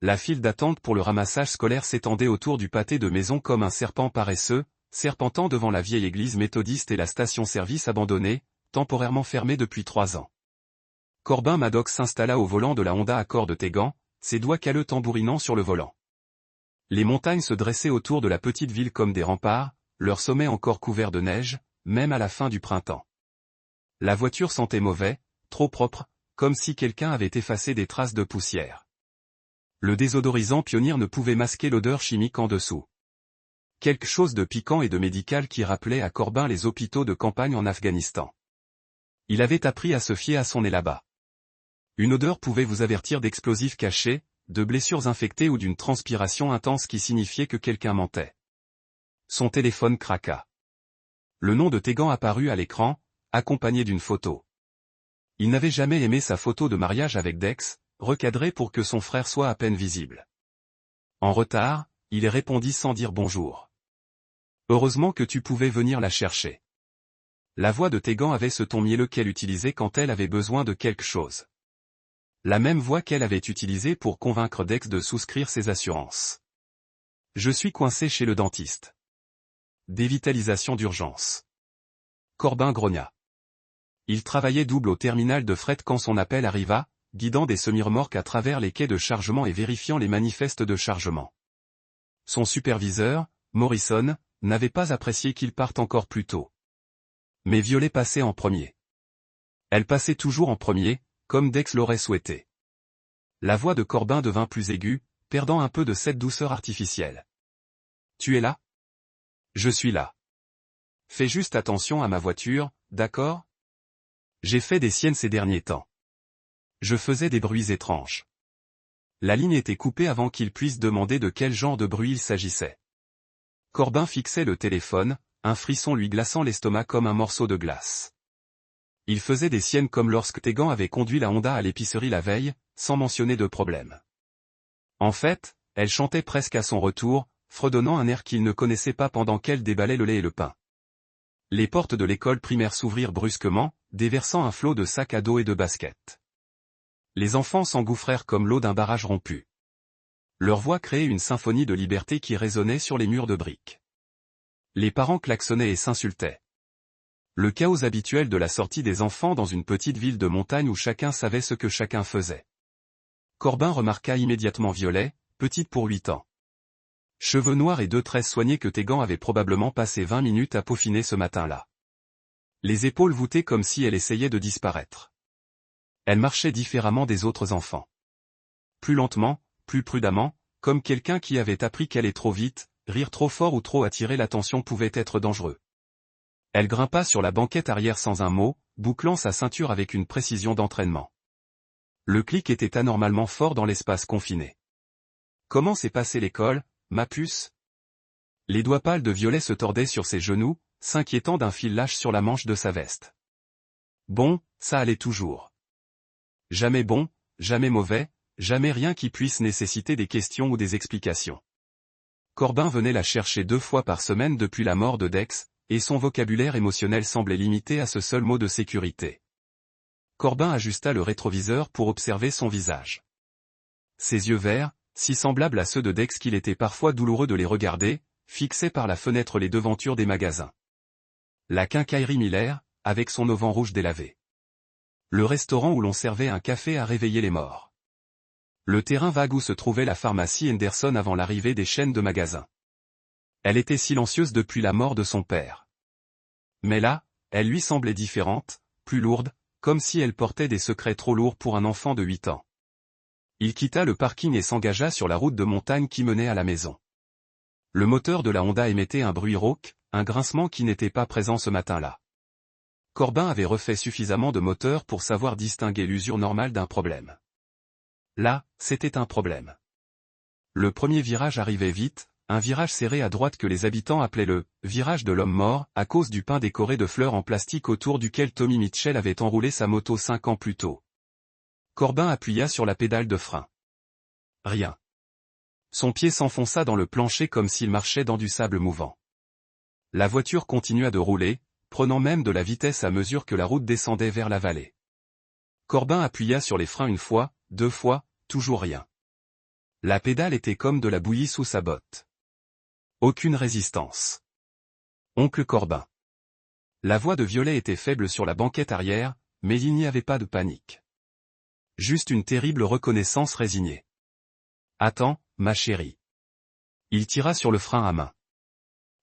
La file d'attente pour le ramassage scolaire s'étendait autour du pâté de maison comme un serpent paresseux, serpentant devant la vieille église méthodiste et la station-service abandonnée, temporairement fermée depuis 3 ans. Corbin Maddox s'installa au volant de la Honda Accord de Tégan, ses doigts calleux tambourinant sur le volant. Les montagnes se dressaient autour de la petite ville comme des remparts, leur sommet encore couvert de neige, même à la fin du printemps. La voiture sentait mauvais, trop propre, comme si quelqu'un avait effacé des traces de poussière. Le désodorisant Pioneer ne pouvait masquer l'odeur chimique en dessous. Quelque chose de piquant et de médical qui rappelait à Corbin les hôpitaux de campagne en Afghanistan. Il avait appris à se fier à son nez là-bas. Une odeur pouvait vous avertir d'explosifs cachés, de blessures infectées ou d'une transpiration intense qui signifiait que quelqu'un mentait. Son téléphone craqua. Le nom de Tégan apparut à l'écran, accompagné d'une photo. Il n'avait jamais aimé sa photo de mariage avec Dex, recadrée pour que son frère soit à peine visible. En retard, il répondit sans dire bonjour. Heureusement que tu pouvais venir la chercher. La voix de Tégan avait ce ton mielleux qu'elle utilisait quand elle avait besoin de quelque chose. La même voix qu'elle avait utilisée pour convaincre Dex de souscrire ses assurances. Je suis coincé chez le dentiste. Dévitalisation d'urgence. Corbin grogna. Il travaillait double au terminal de fret quand son appel arriva, guidant des semi-remorques à travers les quais de chargement et vérifiant les manifestes de chargement. Son superviseur, Morrison, n'avait pas apprécié qu'il parte encore plus tôt. Mais Violet passait en premier. Elle passait toujours en premier, comme Dex l'aurait souhaité. La voix de Corbin devint plus aiguë, perdant un peu de cette douceur artificielle. Tu es là? Je suis là. Fais juste attention à ma voiture, d'accord? J'ai fait des siennes ces derniers temps. Je faisais des bruits étranges. La ligne était coupée avant qu'il puisse demander de quel genre de bruit il s'agissait. Corbin fixait le téléphone, un frisson lui glaçant l'estomac comme un morceau de glace. Il faisait des siennes comme lorsque Tégan avait conduit la Honda à l'épicerie la veille, sans mentionner de problème. En fait, elle chantait presque à son retour, fredonnant un air qu'il ne connaissait pas pendant qu'elle déballait le lait et le pain. Les portes de l'école primaire s'ouvrirent brusquement, déversant un flot de sacs à dos et de baskets. Les enfants s'engouffrèrent comme l'eau d'un barrage rompu. Leur voix créait une symphonie de liberté qui résonnait sur les murs de briques. Les parents klaxonnaient et s'insultaient. Le chaos habituel de la sortie des enfants dans une petite ville de montagne où chacun savait ce que chacun faisait. Corbin remarqua immédiatement Violet, petite pour 8 ans. Cheveux noirs et 2 tresses soignés que Tégan avait probablement passé 20 minutes à peaufiner ce matin-là. Les épaules voûtées comme si elle essayait de disparaître. Elle marchait différemment des autres enfants. Plus lentement, plus prudemment, comme quelqu'un qui avait appris qu'aller trop vite, rire trop fort ou trop attirer l'attention pouvait être dangereux. Elle grimpa sur la banquette arrière sans un mot, bouclant sa ceinture avec une précision d'entraînement. Le clic était anormalement fort dans l'espace confiné. Comment s'est passée l'école, ma puce? Les doigts pâles de Violet se tordaient sur ses genoux, s'inquiétant d'un fil lâche sur la manche de sa veste. Bon, ça allait toujours. Jamais bon, jamais mauvais, jamais rien qui puisse nécessiter des questions ou des explications. Corbin venait la chercher 2 fois par semaine depuis la mort de Dex, et son vocabulaire émotionnel semblait limité à ce seul mot de sécurité. Corbin ajusta le rétroviseur pour observer son visage. Ses yeux verts, si semblables à ceux de Dex qu'il était parfois douloureux de les regarder, fixaient par la fenêtre les devantures des magasins. La quincaillerie Miller, avec son auvent rouge délavé. Le restaurant où l'on servait un café à réveiller les morts. Le terrain vague où se trouvait la pharmacie Henderson avant l'arrivée des chaînes de magasins. Elle était silencieuse depuis la mort de son père. Mais là, elle lui semblait différente, plus lourde, comme si elle portait des secrets trop lourds pour un enfant de 8 ans. Il quitta le parking et s'engagea sur la route de montagne qui menait à la maison. Le moteur de la Honda émettait un bruit rauque, un grincement qui n'était pas présent ce matin-là. Corbin avait refait suffisamment de moteurs pour savoir distinguer l'usure normale d'un problème. Là, c'était un problème. Le premier virage arrivait vite, un virage serré à droite que les habitants appelaient le « virage de l'homme mort » à cause du pain décoré de fleurs en plastique autour duquel Tommy Mitchell avait enroulé sa moto 5 ans plus tôt. Corbin appuya sur la pédale de frein. Rien. Son pied s'enfonça dans le plancher comme s'il marchait dans du sable mouvant. La voiture continua de rouler, prenant même de la vitesse à mesure que la route descendait vers la vallée. Corbin appuya sur les freins 1 fois, 2 fois, toujours rien. La pédale était comme de la bouillie sous sa botte. Aucune résistance. Oncle Corbin. La voix de Violet était faible sur la banquette arrière, mais il n'y avait pas de panique. Juste une terrible reconnaissance résignée. Attends, ma chérie. Il tira sur le frein à main.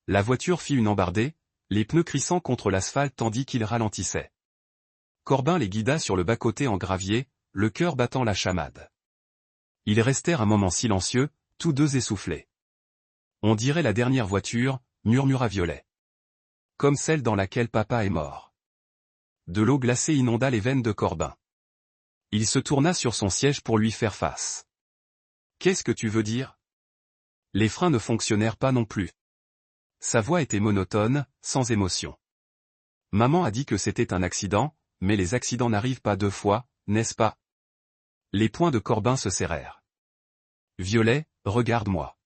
La voiture fit une embardée, les pneus crissant contre l'asphalte tandis qu'il ralentissait. Corbin les guida sur le bas-côté en gravier, le cœur battant la chamade. Ils restèrent un moment silencieux, tous deux essoufflés. On dirait la dernière voiture, murmura Violet. Comme celle dans laquelle papa est mort. De l'eau glacée inonda les veines de Corbin. Il se tourna sur son siège pour lui faire face. Qu'est-ce que tu veux dire? Les freins ne fonctionnèrent pas non plus. Sa voix était monotone, sans émotion. Maman a dit que c'était un accident, mais les accidents n'arrivent pas deux fois, n'est-ce pas? Les poings de Corbin se serrèrent. Violet, regarde-moi.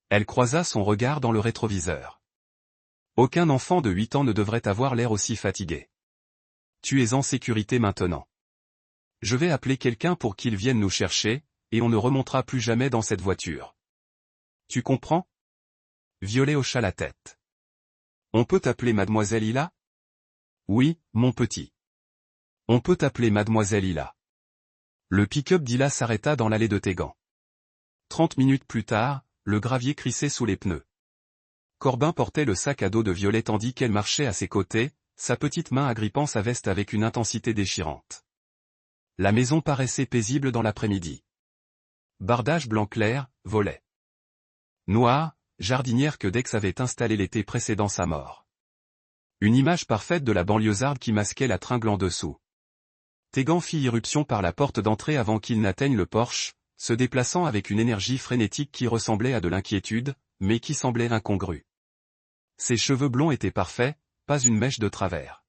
Elle croisa son regard dans le rétroviseur. Aucun enfant de 8 ans ne devrait avoir l'air aussi fatigué. Tu es en sécurité maintenant. Je vais appeler quelqu'un pour qu'il vienne nous chercher, et on ne remontera plus jamais dans cette voiture. Tu comprends? Violet hocha la tête. On peut t'appeler Mademoiselle Ila? Oui, mon petit. On peut t'appeler Mademoiselle Ila. Le pick-up d'Ila s'arrêta dans l'allée de Tégan. 30 minutes plus tard, le gravier crissait sous les pneus. Corbin portait le sac à dos de Violet tandis qu'elle marchait à ses côtés, sa petite main agrippant sa veste avec une intensité déchirante. La maison paraissait paisible dans l'après-midi. Bardage blanc clair, volet noir, jardinière que Dex avait installée l'été précédant sa mort. Une image parfaite de la banlieusarde qui masquait la tringle en dessous. Tégan fit irruption par la porte d'entrée avant qu'il n'atteigne le porche, se déplaçant avec une énergie frénétique qui ressemblait à de l'inquiétude, mais qui semblait incongrue. Ses cheveux blonds étaient parfaits, pas une mèche de travers.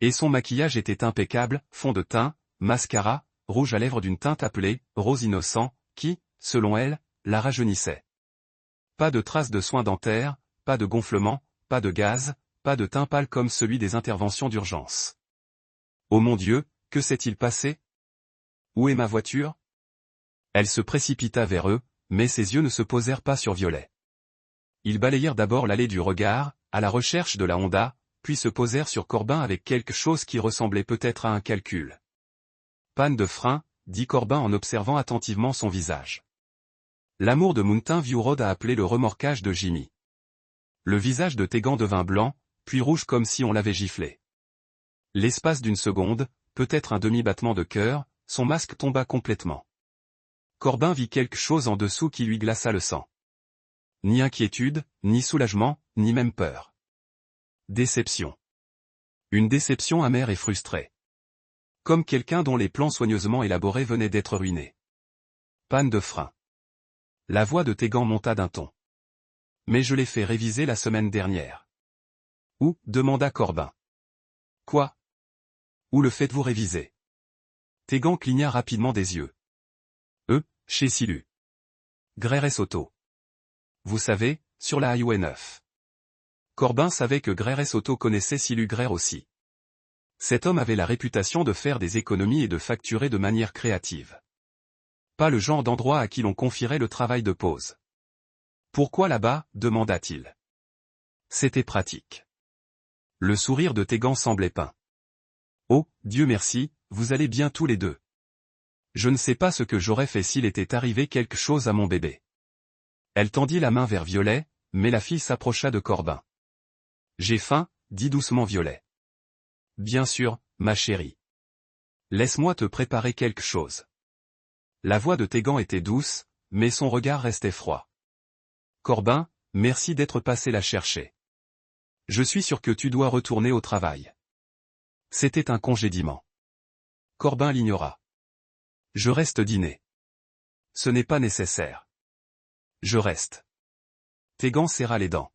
Et son maquillage était impeccable, fond de teint, mascara, rouge à lèvres d'une teinte appelée « rose innocent », qui, selon elle, la rajeunissait. Pas de traces de soins dentaires, pas de gonflement, pas de gaz, pas de teint pâle comme celui des interventions d'urgence. Oh mon Dieu, que s'est-il passé? Où est ma voiture? Elle se précipita vers eux, mais ses yeux ne se posèrent pas sur Violet. Ils balayèrent d'abord l'allée du regard, à la recherche de la Honda, puis se posèrent sur Corbin avec quelque chose qui ressemblait peut-être à un calcul. Panne de frein, dit Corbin en observant attentivement son visage. L'amour de Mountain View Road a appelé le remorquage de Jimmy. Le visage de Tégan devint blanc, puis rouge comme si on l'avait giflé. L'espace d'une seconde, peut-être un demi-battement de cœur, son masque tomba complètement. Corbin vit quelque chose en dessous qui lui glaça le sang. Ni inquiétude, ni soulagement, ni même peur. Déception. Une déception amère et frustrée. Comme quelqu'un dont les plans soigneusement élaborés venaient d'être ruinés. Panne de frein. La voix de Tégan monta d'un ton. Mais je l'ai fait réviser la semaine dernière. Où? Demanda Corbin. Quoi? Où le faites-vous réviser? Tégan cligna rapidement des yeux. Chez Silu. Greres Auto. Vous savez, sur la Highway 9. Corbin savait que Greres Auto connaissait Silu Greer aussi. Cet homme avait la réputation de faire des économies et de facturer de manière créative. Pas le genre d'endroit à qui l'on confierait le travail de pause. Pourquoi là-bas? Demanda-t-il. C'était pratique. Le sourire de Tégan semblait peint. Oh, Dieu merci, vous allez bien tous les deux. Je ne sais pas ce que j'aurais fait s'il était arrivé quelque chose à mon bébé. Elle tendit la main vers Violet, mais la fille s'approcha de Corbin. J'ai faim, dit doucement Violet. Bien sûr, ma chérie. Laisse-moi te préparer quelque chose. La voix de Tégan était douce, mais son regard restait froid. Corbin, merci d'être passé la chercher. Je suis sûr que tu dois retourner au travail. C'était un congédiement. Corbin l'ignora. Je reste dîner. Ce n'est pas nécessaire. Je reste. Tégan serra les dents.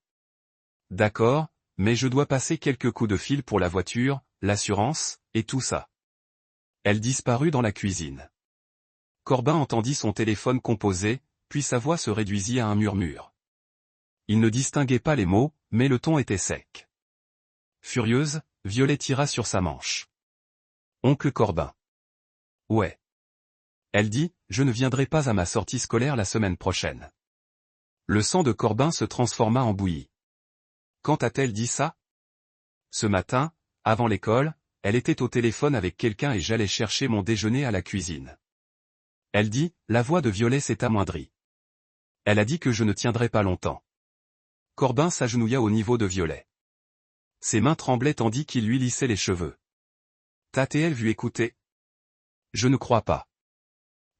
D'accord, mais je dois passer quelques coups de fil pour la voiture, l'assurance, et tout ça. Elle disparut dans la cuisine. Corbin entendit son téléphone composer, puis sa voix se réduisit à un murmure. Il ne distinguait pas les mots, mais le ton était sec. Furieuse, Violet tira sur sa manche. Oncle Corbin. Ouais. Elle dit, je ne viendrai pas à ma sortie scolaire la semaine prochaine. Le sang de Corbin se transforma en bouillie. Quand a-t-elle dit ça? Ce matin, avant l'école, elle était au téléphone avec quelqu'un et j'allais chercher mon déjeuner à la cuisine. Elle dit, la voix de Violet s'est amoindrie. Elle a dit que je ne tiendrais pas longtemps. Corbin s'agenouilla au niveau de Violet. Ses mains tremblaient tandis qu'il lui lissait les cheveux. T'as-t-elle vu écouter? Je ne crois pas.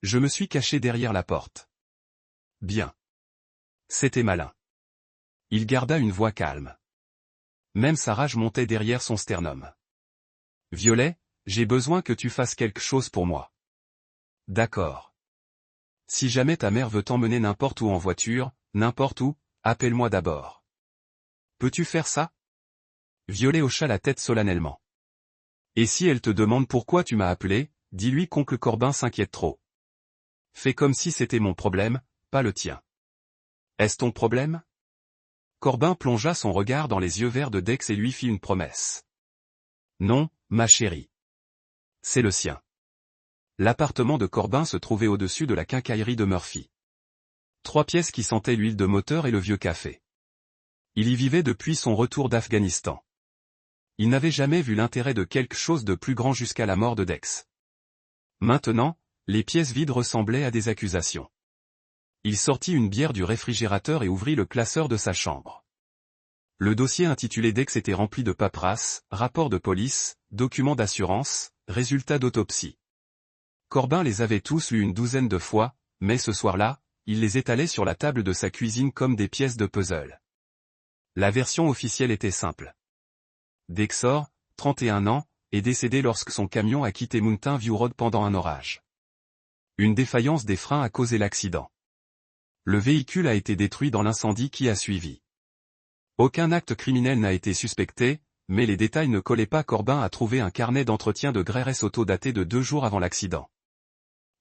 Je me suis caché derrière la porte. Bien. C'était malin. Il garda une voix calme. Même sa rage montait derrière son sternum. Violet, j'ai besoin que tu fasses quelque chose pour moi. D'accord. Si jamais ta mère veut t'emmener n'importe où en voiture, n'importe où, appelle-moi d'abord. Peux-tu faire ça? Violet hocha la tête solennellement. Et si elle te demande pourquoi tu m'as appelé, dis-lui qu'oncle Corbin s'inquiète trop. Fais comme si c'était mon problème, pas le tien. Est-ce ton problème? Corbin plongea son regard dans les yeux verts de Dex et lui fit une promesse. Non, ma chérie. C'est le sien. L'appartement de Corbin se trouvait au-dessus de la quincaillerie de Murphy. 3 pièces qui sentaient l'huile de moteur et le vieux café. Il y vivait depuis son retour d'Afghanistan. Il n'avait jamais vu l'intérêt de quelque chose de plus grand jusqu'à la mort de Dex. Maintenant, les pièces vides ressemblaient à des accusations. Il sortit une bière du réfrigérateur et ouvrit le classeur de sa chambre. Le dossier intitulé Dex était rempli de paperasse, rapports de police, documents d'assurance, résultats d'autopsie. Corbin les avait tous lus une douzaine de fois, mais ce soir-là, il les étalait sur la table de sa cuisine comme des pièces de puzzle. La version officielle était simple. Dexor, 31 ans, est décédé lorsque son camion a quitté Mountain View Road pendant un orage. Une défaillance des freins a causé l'accident. Le véhicule a été détruit dans l'incendie qui a suivi. Aucun acte criminel n'a été suspecté, mais les détails ne collaient pas. Corbin a trouvé un carnet d'entretien de Grès Auto daté de 2 jours avant l'accident.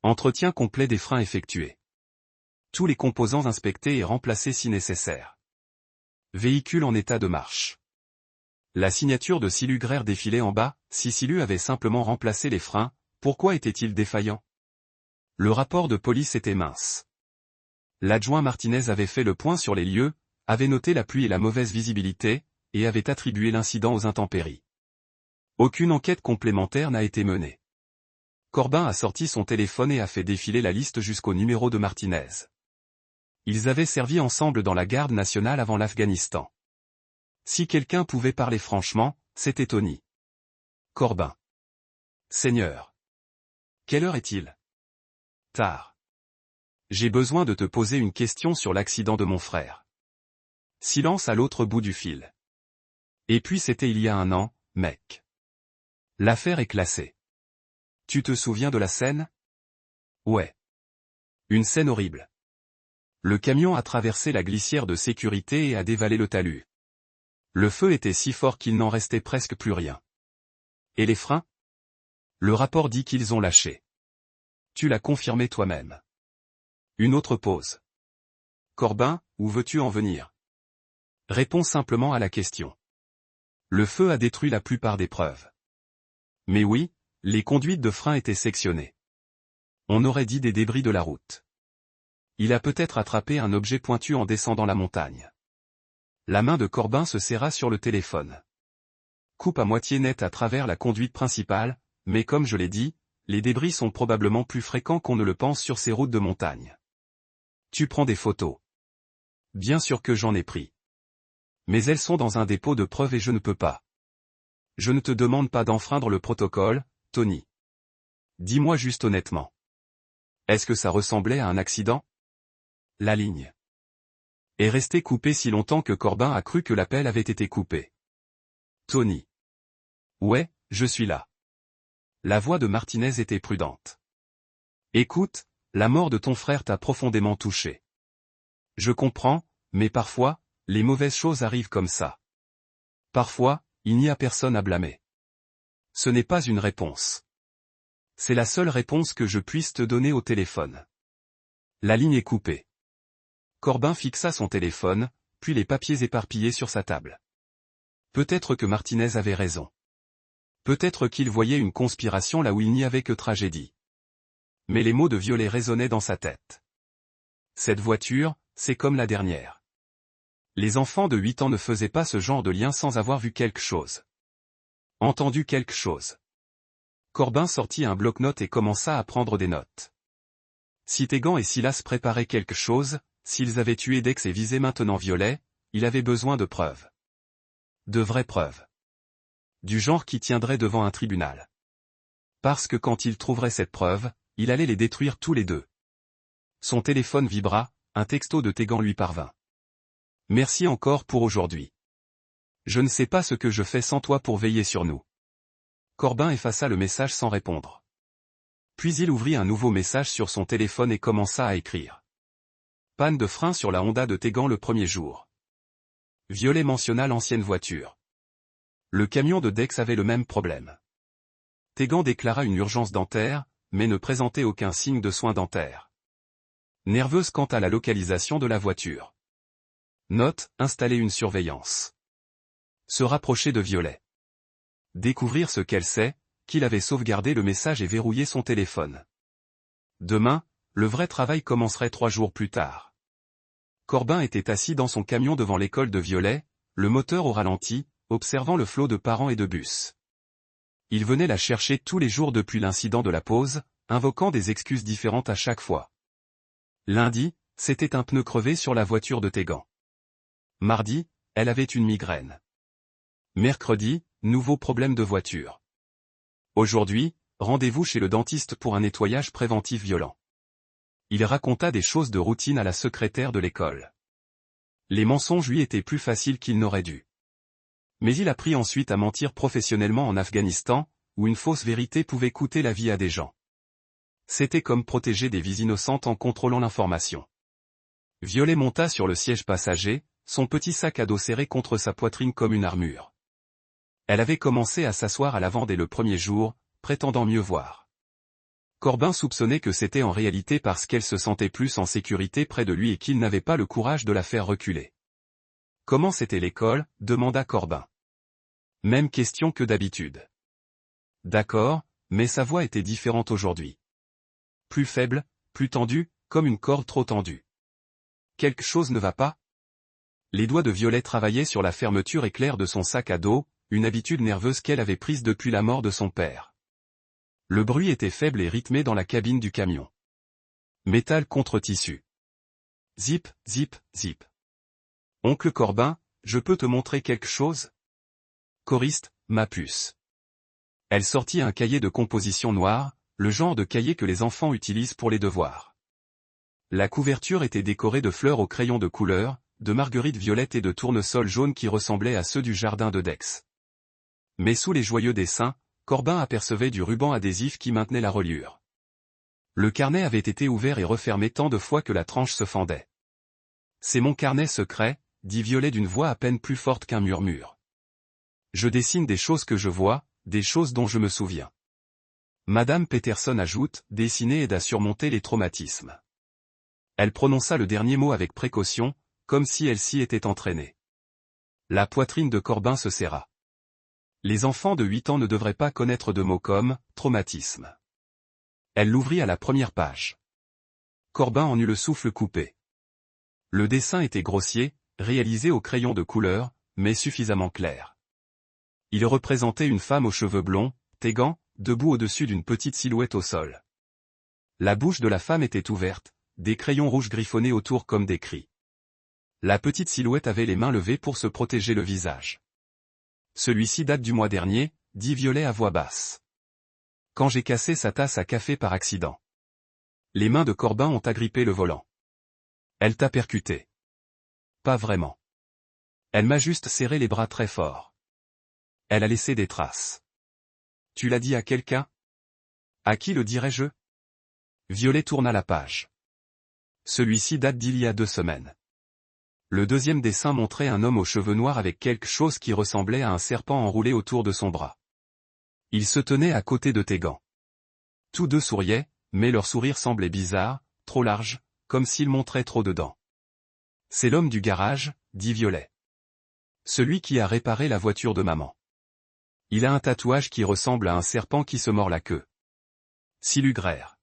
Entretien complet des freins effectués. Tous les composants inspectés et remplacés si nécessaire. Véhicule en état de marche. La signature de Silu Grès défilait en bas. Si Silu avait simplement remplacé les freins, pourquoi était-il défaillant? Le rapport de police était mince. L'adjoint Martinez avait fait le point sur les lieux, avait noté la pluie et la mauvaise visibilité, et avait attribué l'incident aux intempéries. Aucune enquête complémentaire n'a été menée. Corbin a sorti son téléphone et a fait défiler la liste jusqu'au numéro de Martinez. Ils avaient servi ensemble dans la garde nationale avant l'Afghanistan. Si quelqu'un pouvait parler franchement, c'était Tony. Corbin. Seigneur. Quelle heure est-il? Tard. J'ai besoin de te poser une question sur l'accident de mon frère. Silence à l'autre bout du fil. Et puis c'était il y a 1 an, mec. L'affaire est classée. Tu te souviens de la scène? Ouais. Une scène horrible. Le camion a traversé la glissière de sécurité et a dévalé le talus. Le feu était si fort qu'il n'en restait presque plus rien. Et les freins? Le rapport dit qu'ils ont lâché. Tu l'as confirmé toi-même. Une autre pause. Corbin, où veux-tu en venir? Réponds simplement à la question. Le feu a détruit la plupart des preuves. Mais oui, les conduites de frein étaient sectionnées. On aurait dit des débris de la route. Il a peut-être attrapé un objet pointu en descendant la montagne. La main de Corbin se serra sur le téléphone. Coupe à moitié nette à travers la conduite principale, mais comme je l'ai dit, les débris sont probablement plus fréquents qu'on ne le pense sur ces routes de montagne. Tu prends des photos. Bien sûr que j'en ai pris. Mais elles sont dans un dépôt de preuves et je ne peux pas. Je ne te demande pas d'enfreindre le protocole, Tony. Dis-moi juste honnêtement. Est-ce que ça ressemblait à un accident? La ligne est restée coupée si longtemps que Corbin a cru que l'appel avait été coupé. Tony. Ouais, je suis là. La voix de Martinez était prudente. Écoute, la mort de ton frère t'a profondément touché. Je comprends, mais parfois, les mauvaises choses arrivent comme ça. Parfois, il n'y a personne à blâmer. Ce n'est pas une réponse. C'est la seule réponse que je puisse te donner au téléphone. La ligne est coupée. Corbin fixa son téléphone, puis les papiers éparpillés sur sa table. Peut-être que Martinez avait raison. Peut-être qu'il voyait une conspiration là où il n'y avait que tragédie. Mais les mots de Violet résonnaient dans sa tête. Cette voiture, c'est comme la dernière. Les enfants de 8 ans ne faisaient pas ce genre de lien sans avoir vu quelque chose. Entendu quelque chose. Corbin sortit un bloc-notes et commença à prendre des notes. Si Tegan et Silas préparaient quelque chose, s'ils avaient tué Dex et visaient maintenant Violet, il avait besoin de preuves. De vraies preuves. Du genre qui tiendrait devant un tribunal. Parce que quand il trouverait cette preuve, il allait les détruire tous les deux. Son téléphone vibra, un texto de Tegan lui parvint. Merci encore pour aujourd'hui. Je ne sais pas ce que je fais sans toi pour veiller sur nous. Corbin effaça le message sans répondre. Puis il ouvrit un nouveau message sur son téléphone et commença à écrire. Panne de frein sur la Honda de Tegan le premier jour. Violet mentionna l'ancienne voiture. Le camion de Dex avait le même problème. Tegan déclara une urgence dentaire, mais ne présentait aucun signe de soins dentaires. Nerveuse quant à la localisation de la voiture. Note, installer une surveillance. Se rapprocher de Violet. Découvrir ce qu'elle sait, qu'il avait sauvegardé le message et verrouillé son téléphone. Demain, le vrai travail commencerait 3 jours plus tard. Corbin était assis dans son camion devant l'école de Violet, le moteur au ralenti, observant le flot de parents et de bus. Il venait la chercher tous les jours depuis l'incident de la pause, invoquant des excuses différentes à chaque fois. Lundi, c'était un pneu crevé sur la voiture de Tegan. Mardi, elle avait une migraine. Mercredi, nouveau problème de voiture. Aujourd'hui, rendez-vous chez le dentiste pour un nettoyage préventif violent. Il raconta des choses de routine à la secrétaire de l'école. Les mensonges lui étaient plus faciles qu'il n'aurait dû. Mais il apprit ensuite à mentir professionnellement en Afghanistan, où une fausse vérité pouvait coûter la vie à des gens. C'était comme protéger des vies innocentes en contrôlant l'information. Violet monta sur le siège passager, son petit sac à dos serré contre sa poitrine comme une armure. Elle avait commencé à s'asseoir à l'avant dès le premier jour, prétendant mieux voir. Corbin soupçonnait que c'était en réalité parce qu'elle se sentait plus en sécurité près de lui et qu'il n'avait pas le courage de la faire reculer. « Comment c'était l'école » demanda Corbin. Même question que d'habitude. D'accord, mais sa voix était différente aujourd'hui. Plus faible, plus tendue, comme une corde trop tendue. Quelque chose ne va pas? Les doigts de Violet travaillaient sur la fermeture éclair de son sac à dos, une habitude nerveuse qu'elle avait prise depuis la mort de son père. Le bruit était faible et rythmé dans la cabine du camion. Métal contre tissu. Zip, zip, zip. Oncle Corbin, je peux te montrer quelque chose? Choriste, ma puce. Elle sortit un cahier de composition noir, le genre de cahier que les enfants utilisent pour les devoirs. La couverture était décorée de fleurs au crayon de couleur, de marguerites violettes et de tournesols jaunes qui ressemblaient à ceux du jardin de Dex. Mais sous les joyeux dessins, Corbin apercevait du ruban adhésif qui maintenait la reliure. Le carnet avait été ouvert et refermé tant de fois que la tranche se fendait. « C'est mon carnet secret », dit Violet d'une voix à peine plus forte qu'un murmure. « Je dessine des choses que je vois, des choses dont je me souviens. » Madame Peterson ajoute, dessiner aide à surmonter les traumatismes. Elle prononça le dernier mot avec précaution, comme si elle s'y était entraînée. La poitrine de Corbin se serra. Les enfants de 8 ans ne devraient pas connaître de mots comme « traumatisme ». Elle l'ouvrit à la première page. Corbin en eut le souffle coupé. Le dessin était grossier, réalisé au crayon de couleur, mais suffisamment clair. Il représentait une femme aux cheveux blonds, Tegan, debout au-dessus d'une petite silhouette au sol. La bouche de la femme était ouverte, des crayons rouges griffonnés autour comme des cris. La petite silhouette avait les mains levées pour se protéger le visage. Celui-ci date du mois dernier, dit Violet à voix basse. Quand j'ai cassé sa tasse à café par accident. Les mains de Corbin ont agrippé le volant. Elle t'a percuté. Pas vraiment. Elle m'a juste serré les bras très fort. Elle a laissé des traces. Tu l'as dit à quelqu'un? À qui le dirais-je? Violet tourna la page. Celui-ci date d'il y a 2 semaines. Le deuxième dessin montrait un homme aux cheveux noirs avec quelque chose qui ressemblait à un serpent enroulé autour de son bras. Il se tenait à côté de Tegan. Tous deux souriaient, mais leur sourire semblait bizarre, trop large, comme s'ils montraient trop de dents. C'est l'homme du garage, dit Violet. Celui qui a réparé la voiture de maman. Il a un tatouage qui ressemble à un serpent qui se mord la queue. Silugraire.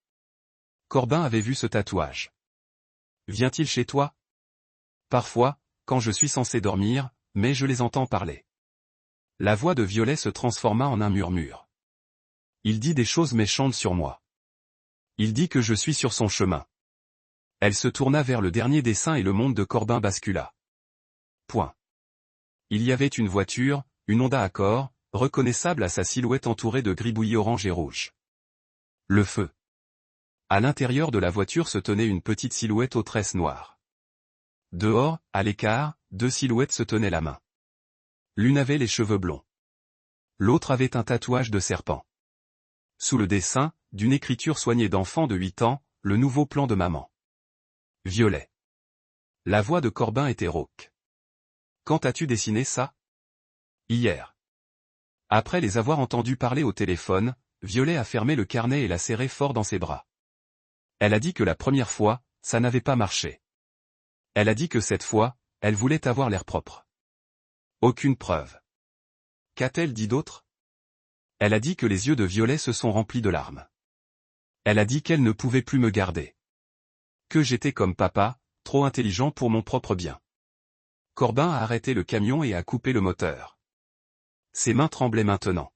Corbin avait vu ce tatouage. Vient-il chez toi? Parfois, quand je suis censé dormir, mais je les entends parler. La voix de Violet se transforma en un murmure. Il dit des choses méchantes sur moi. Il dit que je suis sur son chemin. Elle se tourna vers le dernier dessin et le monde de Corbin bascula. Point. Il y avait une voiture, une Honda Accord, reconnaissable à sa silhouette entourée de gribouillis orange et rouge. Le feu. À l'intérieur de la voiture se tenait une petite silhouette aux tresses noires. Dehors, à l'écart, deux silhouettes se tenaient la main. L'une avait les cheveux blonds. L'autre avait un tatouage de serpent. Sous le dessin, d'une écriture soignée d'enfant de 8 ans, le nouveau plan de maman. Violet. La voix de Corbin était rauque. Quand as-tu dessiné ça? Hier. Après les avoir entendus parler au téléphone, Violet a fermé le carnet et l'a serré fort dans ses bras. Elle a dit que la première fois, ça n'avait pas marché. Elle a dit que cette fois, elle voulait avoir l'air propre. Aucune preuve. Qu'a-t-elle dit d'autre? Elle a dit que les yeux de Violet se sont remplis de larmes. Elle a dit qu'elle ne pouvait plus me garder. Que j'étais comme papa, trop intelligent pour mon propre bien. Corbin a arrêté le camion et a coupé le moteur. Ses mains tremblaient maintenant.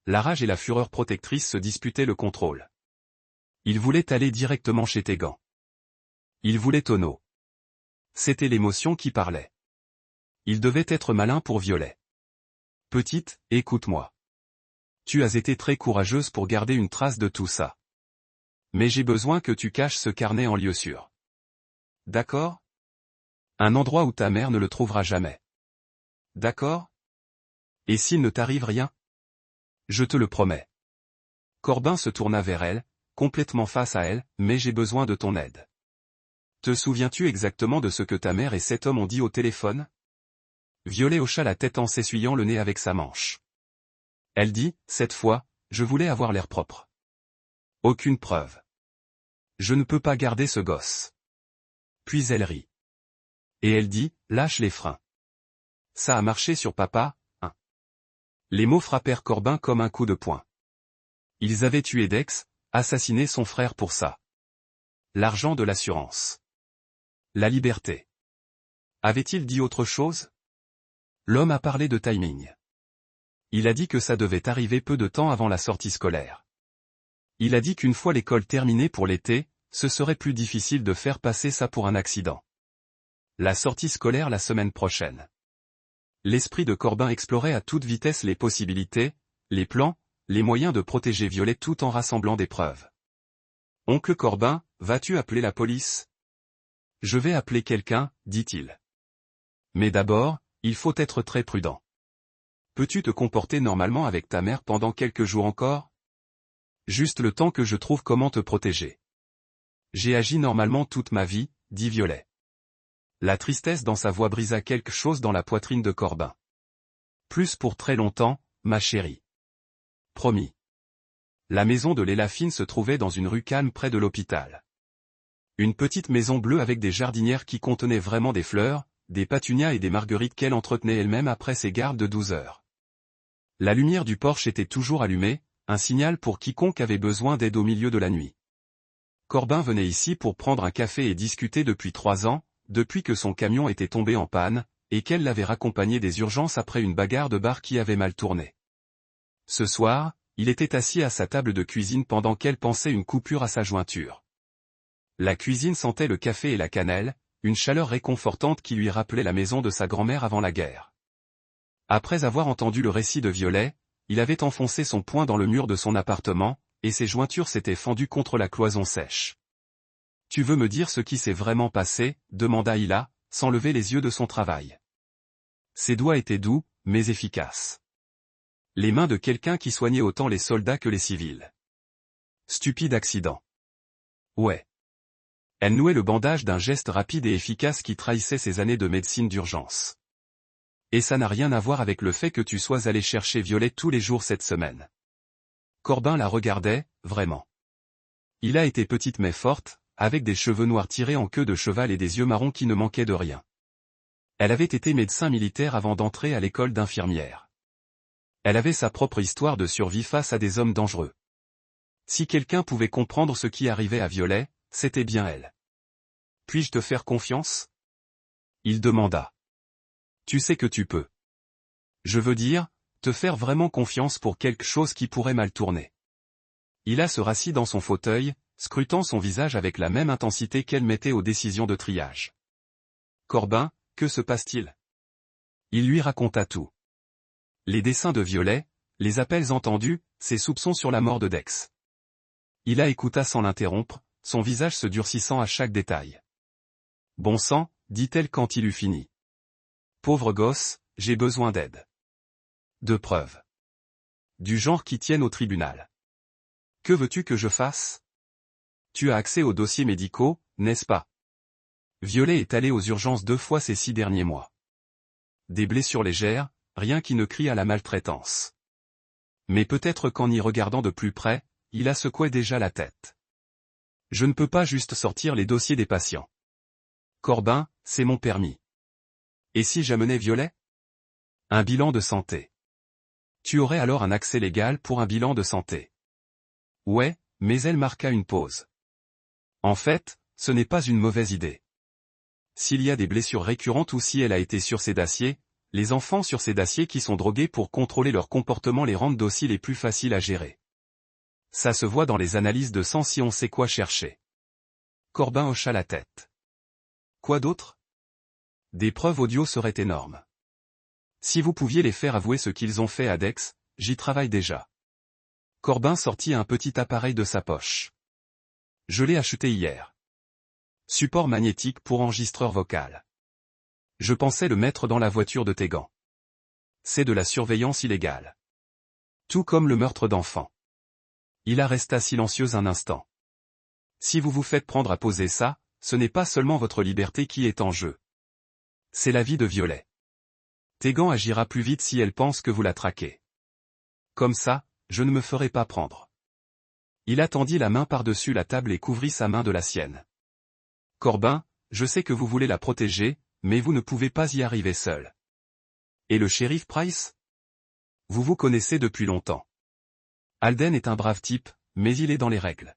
La rage et la fureur protectrice se disputaient le contrôle. Il voulait aller directement chez Tegan. Il voulait Tonneau. C'était l'émotion qui parlait. Il devait être malin pour Violet. Petite, écoute-moi. Tu as été très courageuse pour garder une trace de tout ça. Mais j'ai besoin que tu caches ce carnet en lieu sûr. D'accord? Un endroit où ta mère ne le trouvera jamais. D'accord? Et s'il ne t'arrive rien? Je te le promets. Corbin se tourna vers elle, complètement face à elle, mais j'ai besoin de ton aide. Te souviens-tu exactement de ce que ta mère et cet homme ont dit au téléphone? Violet hocha la tête en s'essuyant le nez avec sa manche. Elle dit, cette fois, je voulais avoir l'air propre. Aucune preuve. Je ne peux pas garder ce gosse. Puis elle rit. Et elle dit, lâche les freins. Ça a marché sur papa, hein. Les mots frappèrent Corbin comme un coup de poing. Ils avaient tué Dex, assassiné son frère pour ça. L'argent de l'assurance. La liberté. Avait-il dit autre chose? L'homme a parlé de timing. Il a dit que ça devait arriver peu de temps avant la sortie scolaire. Il a dit qu'une fois l'école terminée pour l'été, ce serait plus difficile de faire passer ça pour un accident. La sortie scolaire la semaine prochaine. L'esprit de Corbin explorait à toute vitesse les possibilités, les plans, les moyens de protéger Violet tout en rassemblant des preuves. Oncle Corbin, vas-tu appeler la police? Je vais appeler quelqu'un, dit-il. Mais d'abord, il faut être très prudent. Peux-tu te comporter normalement avec ta mère pendant quelques jours encore? Juste le temps que je trouve comment te protéger. J'ai agi normalement toute ma vie, dit Violet. La tristesse dans sa voix brisa quelque chose dans la poitrine de Corbin. Plus pour très longtemps, ma chérie. Promis. La maison de Léla Fine se trouvait dans une rue calme près de l'hôpital. Une petite maison bleue avec des jardinières qui contenaient vraiment des fleurs, des pétunias et des marguerites qu'elle entretenait elle-même après ses gardes de 12 heures. La lumière du porche était toujours allumée, un signal pour quiconque avait besoin d'aide au milieu de la nuit. Corbin venait ici pour prendre un café et discuter depuis 3 ans, depuis que son camion était tombé en panne, et qu'elle l'avait raccompagné des urgences après une bagarre de bar qui avait mal tourné. Ce soir, il était assis à sa table de cuisine pendant qu'elle pensait une coupure à sa jointure. La cuisine sentait le café et la cannelle, une chaleur réconfortante qui lui rappelait la maison de sa grand-mère avant la guerre. Après avoir entendu le récit de Violet, il avait enfoncé son poing dans le mur de son appartement, et ses jointures s'étaient fendues contre la cloison sèche. « Tu veux me dire ce qui s'est vraiment passé ?» demanda Hila, sans lever les yeux de son travail. Ses doigts étaient doux, mais efficaces. Les mains de quelqu'un qui soignait autant les soldats que les civils. Stupide accident. Ouais. Elle nouait le bandage d'un geste rapide et efficace qui trahissait ses années de médecine d'urgence. Et ça n'a rien à voir avec le fait que tu sois allé chercher Violet tous les jours cette semaine. Corbin la regardait, vraiment. Hila était petite mais forte, avec des cheveux noirs tirés en queue de cheval et des yeux marrons qui ne manquaient de rien. Elle avait été médecin militaire avant d'entrer à l'école d'infirmière. Elle avait sa propre histoire de survie face à des hommes dangereux. Si quelqu'un pouvait comprendre ce qui arrivait à Violet, c'était bien elle. Puis-je te faire confiance? Il demanda. Tu sais que tu peux. Je veux dire, te faire vraiment confiance pour quelque chose qui pourrait mal tourner. Hila se rassit dans son fauteuil, scrutant son visage avec la même intensité qu'elle mettait aux décisions de triage. Corbin, que se passe-t-il? Il lui raconta tout. Les dessins de Violet, les appels entendus, ses soupçons sur la mort de Dex. Hila écouta sans l'interrompre, son visage se durcissant à chaque détail. Bon sang, dit-elle quand il eut fini. Pauvre gosse, j'ai besoin d'aide. De preuves. Du genre qui tiennent au tribunal. Que veux-tu que je fasse? Tu as accès aux dossiers médicaux, n'est-ce pas? Violet est allée aux urgences 2 fois ces 6 derniers mois. Des blessures légères, rien qui ne crie à la maltraitance. Mais peut-être qu'en y regardant de plus près, il a secoué déjà la tête. Je ne peux pas juste sortir les dossiers des patients. Corbin, c'est mon permis. Et si j'amenais Violet? Un bilan de santé. Tu aurais alors un accès légal pour un bilan de santé. Ouais, mais elle marqua une pause. En fait, ce n'est pas une mauvaise idée. S'il y a des blessures récurrentes ou si elle a été sur sédacier, les enfants sur sédacier qui sont drogués pour contrôler leur comportement les rendent aussi les plus faciles à gérer. Ça se voit dans les analyses de sang si on sait quoi chercher. Corbin hocha la tête. Quoi d'autre? Des preuves audio seraient énormes. Si vous pouviez les faire avouer ce qu'ils ont fait à Dex, j'y travaille déjà. Corbin sortit un petit appareil de sa poche. Je l'ai acheté hier. Support magnétique pour enregistreur vocal. Je pensais le mettre dans la voiture de tes gants. C'est de la surveillance illégale. Tout comme le meurtre d'enfants. Il resta silencieux un instant. Si vous vous faites prendre à poser ça, ce n'est pas seulement votre liberté qui est en jeu. C'est la vie de Violet. Tegan agira plus vite si elle pense que vous la traquez. Comme ça, je ne me ferai pas prendre. Il tendit la main par-dessus la table et couvrit sa main de la sienne. Corbin, je sais que vous voulez la protéger, mais vous ne pouvez pas y arriver seul. Et le shérif Price? Vous vous connaissez depuis longtemps. Alden est un brave type, mais il est dans les règles.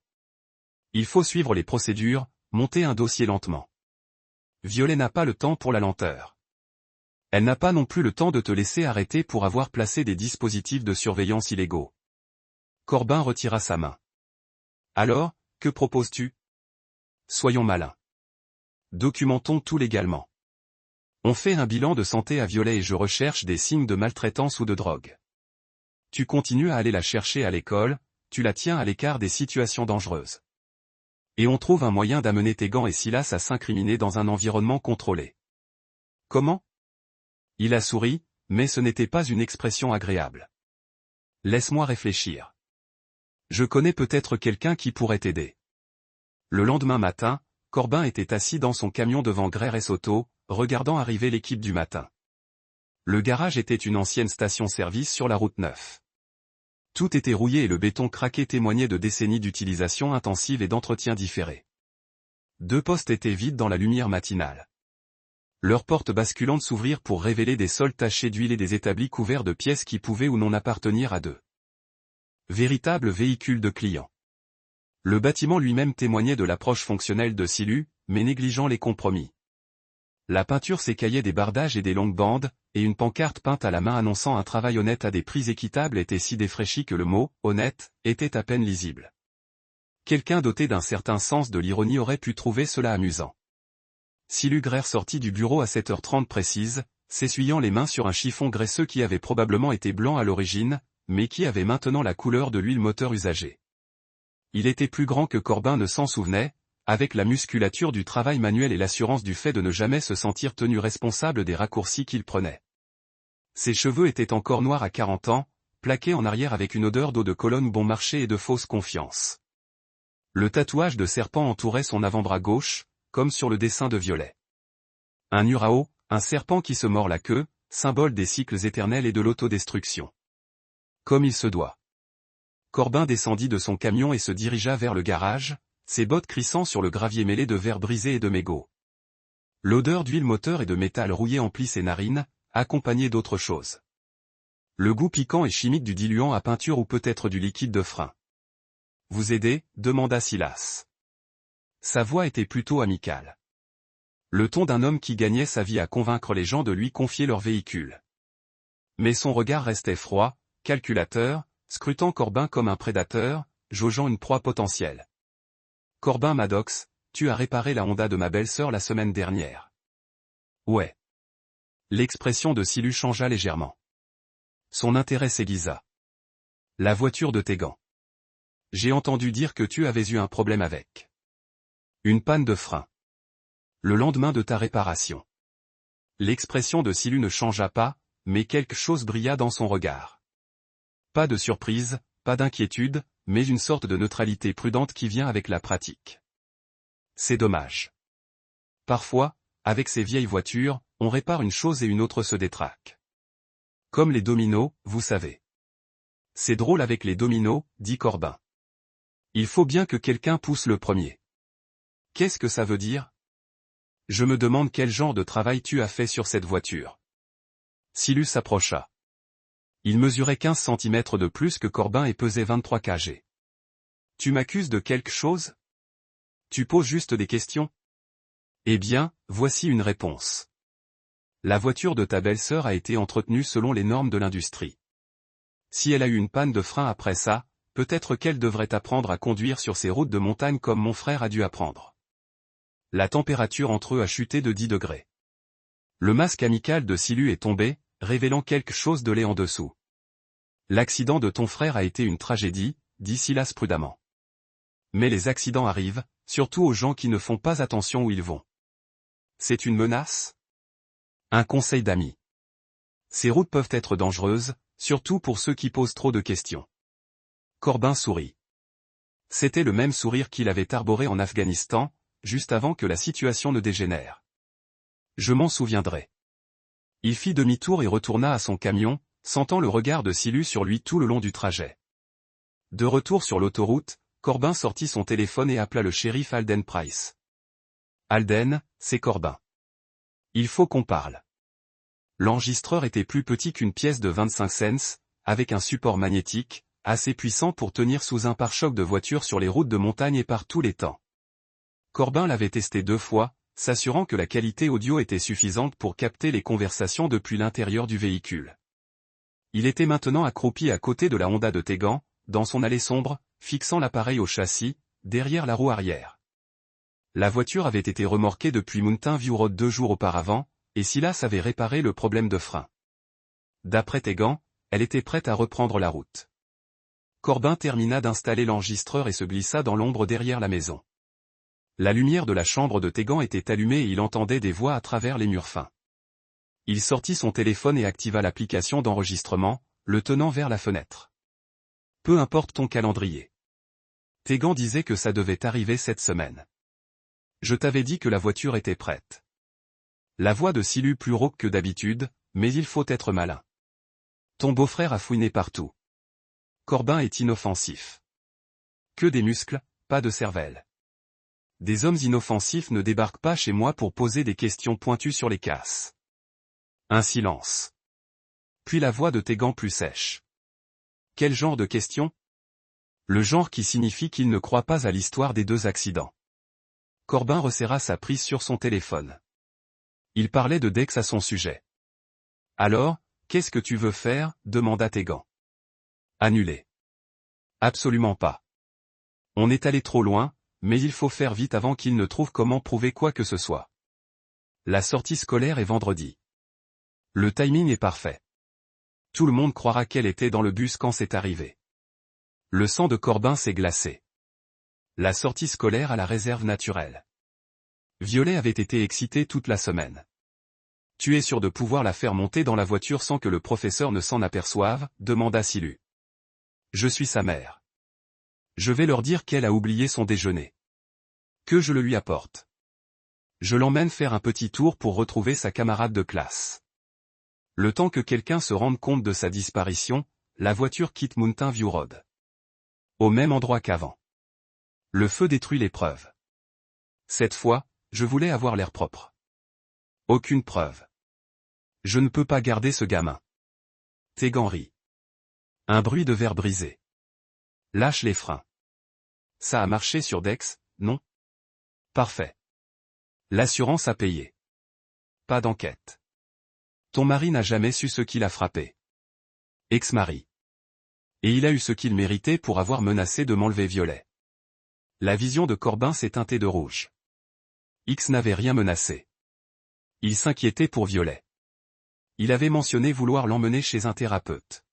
Il faut suivre les procédures, monter un dossier lentement. Violet n'a pas le temps pour la lenteur. Elle n'a pas non plus le temps de te laisser arrêter pour avoir placé des dispositifs de surveillance illégaux. Corbin retira sa main. Alors, que proposes-tu? Soyons malins. Documentons tout légalement. On fait un bilan de santé à Violet et je recherche des signes de maltraitance ou de drogue. Tu continues à aller la chercher à l'école, tu la tiens à l'écart des situations dangereuses. Et on trouve un moyen d'amener Tegan et Silas à s'incriminer dans un environnement contrôlé. Comment? Il a souri, mais ce n'était pas une expression agréable. Laisse-moi réfléchir. Je connais peut-être quelqu'un qui pourrait t'aider. Le lendemain matin, Corbin était assis dans son camion devant Grey's Auto, regardant arriver l'équipe du matin. Le garage était une ancienne station-service sur la route 9. Tout était rouillé et le béton craqué témoignait de décennies d'utilisation intensive et d'entretien différé. 2 postes étaient vides dans la lumière matinale. Leurs portes basculantes s'ouvrirent pour révéler des sols tachés d'huile et des établis couverts de pièces qui pouvaient ou non appartenir à d'eux. Véritable véhicule de clients. Le bâtiment lui-même témoignait de l'approche fonctionnelle de Silu, mais négligeant les compromis. La peinture s'écaillait des bardages et des longues bandes, et une pancarte peinte à la main annonçant un travail honnête à des prix équitables était si défraîchie que le mot « honnête » était à peine lisible. Quelqu'un doté d'un certain sens de l'ironie aurait pu trouver cela amusant. Silu Greer sortit du bureau à 7h30 précise, s'essuyant les mains sur un chiffon graisseux qui avait probablement été blanc à l'origine, mais qui avait maintenant la couleur de l'huile moteur usagée. Il était plus grand que Corbin ne s'en souvenait, avec la musculature du travail manuel et l'assurance du fait de ne jamais se sentir tenu responsable des raccourcis qu'il prenait. Ses cheveux étaient encore noirs à 40 ans, plaqués en arrière avec une odeur d'eau de Cologne bon marché et de fausse confiance. Le tatouage de serpent entourait son avant-bras gauche, comme sur le dessin de Violet. Un urao, un serpent qui se mord la queue, symbole des cycles éternels et de l'autodestruction. Comme il se doit. Corbin descendit de son camion et se dirigea vers le garage, ses bottes crissant sur le gravier mêlé de verre brisé et de mégots. L'odeur d'huile moteur et de métal rouillé emplit ses narines, accompagnée d'autre chose. Le goût piquant et chimique du diluant à peinture ou peut-être du liquide de frein. vous aider ?» demanda Silas. Sa voix était plutôt amicale. Le ton d'un homme qui gagnait sa vie à convaincre les gens de lui confier leur véhicule. Mais son regard restait froid, calculateur, scrutant Corbin comme un prédateur, jaugeant une proie potentielle. « Corbin Maddox, tu as réparé la Honda de ma belle-sœur la semaine dernière. » « Ouais. » L'expression de Silu changea légèrement. Son intérêt s'aiguisa. « La voiture de Tegan. J'ai entendu dire que tu avais eu un problème avec. Une panne de frein. Le lendemain de ta réparation. » L'expression de Silu ne changea pas, mais quelque chose brilla dans son regard. Pas de surprise, pas d'inquiétude, mais une sorte de neutralité prudente qui vient avec la pratique. C'est dommage. Parfois, avec ces vieilles voitures, on répare une chose et une autre se détraque. Comme les dominos, vous savez. C'est drôle avec les dominos, dit Corbin. Il faut bien que quelqu'un pousse le premier. Qu'est-ce que ça veut dire? Je me demande quel genre de travail tu as fait sur cette voiture. Silu s'approcha. Il mesurait 15 cm de plus que Corbin et pesait 23 kg. Tu m'accuses de quelque chose? Tu poses juste des questions? Eh bien, voici une réponse. La voiture de ta belle-sœur a été entretenue selon les normes de l'industrie. Si elle a eu une panne de frein après ça, peut-être qu'elle devrait apprendre à conduire sur ces routes de montagne comme mon frère a dû apprendre. La température entre eux a chuté de 10 degrés. Le masque amical de Silu est tombé, révélant quelque chose de laid en dessous. L'accident de ton frère a été une tragédie, dit Silas prudemment. Mais les accidents arrivent, surtout aux gens qui ne font pas attention où ils vont. C'est une menace? Un conseil d'ami. Ces routes peuvent être dangereuses, surtout pour ceux qui posent trop de questions. Corbin sourit. C'était le même sourire qu'il avait arboré en Afghanistan, juste avant que la situation ne dégénère. Je m'en souviendrai. Il fit demi-tour et retourna à son camion, sentant le regard de Silu sur lui tout le long du trajet. De retour sur l'autoroute, Corbin sortit son téléphone et appela le shérif Alden Price. Alden, c'est Corbin. Il faut qu'on parle. L'enregistreur était plus petit qu'une pièce de 25 cents, avec un support magnétique, assez puissant pour tenir sous un pare-choc de voiture sur les routes de montagne et par tous les temps. Corbin l'avait testé 2 fois, s'assurant que la qualité audio était suffisante pour capter les conversations depuis l'intérieur du véhicule. Il était maintenant accroupi à côté de la Honda de Tegan, dans son allée sombre, fixant l'appareil au châssis, derrière la roue arrière. La voiture avait été remorquée depuis Mountain View Road 2 jours auparavant, et Silas avait réparé le problème de frein. D'après Tegan, elle était prête à reprendre la route. Corbin termina d'installer l'enregistreur et se glissa dans l'ombre derrière la maison. La lumière de la chambre de Tegan était allumée et il entendait des voix à travers les murs fins. Il sortit son téléphone et activa l'application d'enregistrement, le tenant vers la fenêtre. Peu importe ton calendrier. Tegan disait que ça devait arriver cette semaine. Je t'avais dit que la voiture était prête. La voix de Silu plus rauque que d'habitude, mais il faut être malin. Ton beau-frère a fouiné partout. Corbin est inoffensif. Que des muscles, pas de cervelle. Des hommes inoffensifs ne débarquent pas chez moi pour poser des questions pointues sur les casses. Un silence. Puis la voix de Tegan plus sèche. Quel genre de questions? Le genre qui signifie qu'il ne croit pas à l'histoire des 2 accidents. Corbin resserra sa prise sur son téléphone. Il parlait de Dex à son sujet. Alors, qu'est-ce que tu veux faire? Demanda Tegan. Annuler. Absolument pas. On est allé trop loin, mais il faut faire vite avant qu'il ne trouve comment prouver quoi que ce soit. La sortie scolaire est vendredi. Le timing est parfait. Tout le monde croira qu'elle était dans le bus quand c'est arrivé. Le sang de Corbin s'est glacé. La sortie scolaire à la réserve naturelle. Violet avait été excitée toute la semaine. Tu es sûr de pouvoir la faire monter dans la voiture sans que le professeur ne s'en aperçoive? Demanda Silu. Je suis sa mère. Je vais leur dire qu'elle a oublié son déjeuner. Que je le lui apporte. Je l'emmène faire un petit tour pour retrouver sa camarade de classe. Le temps que quelqu'un se rende compte de sa disparition, la voiture quitte Mountain View Road. Au même endroit qu'avant. Le feu détruit les preuves. Cette fois, je voulais avoir l'air propre. Aucune preuve. Je ne peux pas garder ce gamin. Tegan rit. Un bruit de verre brisé. Lâche les freins. Ça a marché sur Dex, non? Parfait. L'assurance a payé. Pas d'enquête. Ton mari n'a jamais su ce qui l'a frappé. Ex-mari. Et il a eu ce qu'il méritait pour avoir menacé de m'enlever Violet. La vision de Corbin s'est teintée de rouge. X n'avait rien menacé. Il s'inquiétait pour Violet. Il avait mentionné vouloir l'emmener chez un thérapeute.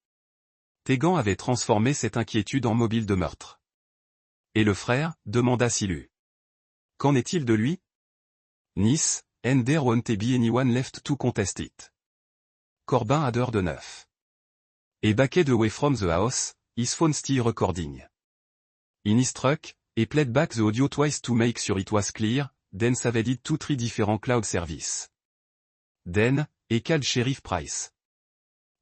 Tegan avait transformé cette inquiétude en mobile de meurtre. Et le frère, demanda Silu. Qu'en est-il de lui? Nice, and there won't be anyone left to contest it. Corbin had heard enough. Et backed away from the house, his phone still recording. In his truck, he played back the audio twice to make sure it was clear, then saved it to 3 different cloud service. Then, he called Sheriff Price.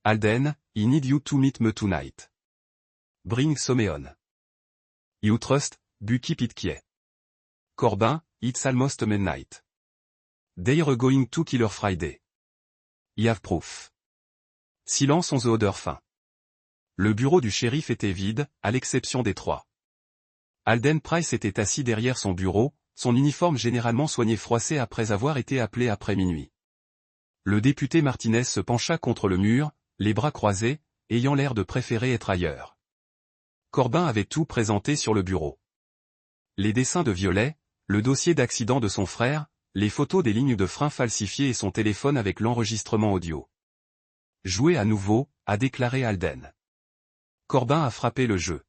Alden, I need you to meet me tonight. Bring some on. You trust, Bucky Pitkie. Corbin, it's almost midnight. They're going to Killer Friday. I have proof. Silence on the other fin. Le bureau du shérif était vide, à l'exception des trois. Alden Price était assis derrière son bureau, son uniforme généralement soigné froissé après avoir été appelé après minuit. Le député Martinez se pencha contre le mur, les bras croisés, ayant l'air de préférer être ailleurs. Corbin avait tout présenté sur le bureau. Les dessins de Violet, le dossier d'accident de son frère, les photos des lignes de frein falsifiées et son téléphone avec l'enregistrement audio. Jouer à nouveau, a déclaré Alden. Corbin a frappé le jeu.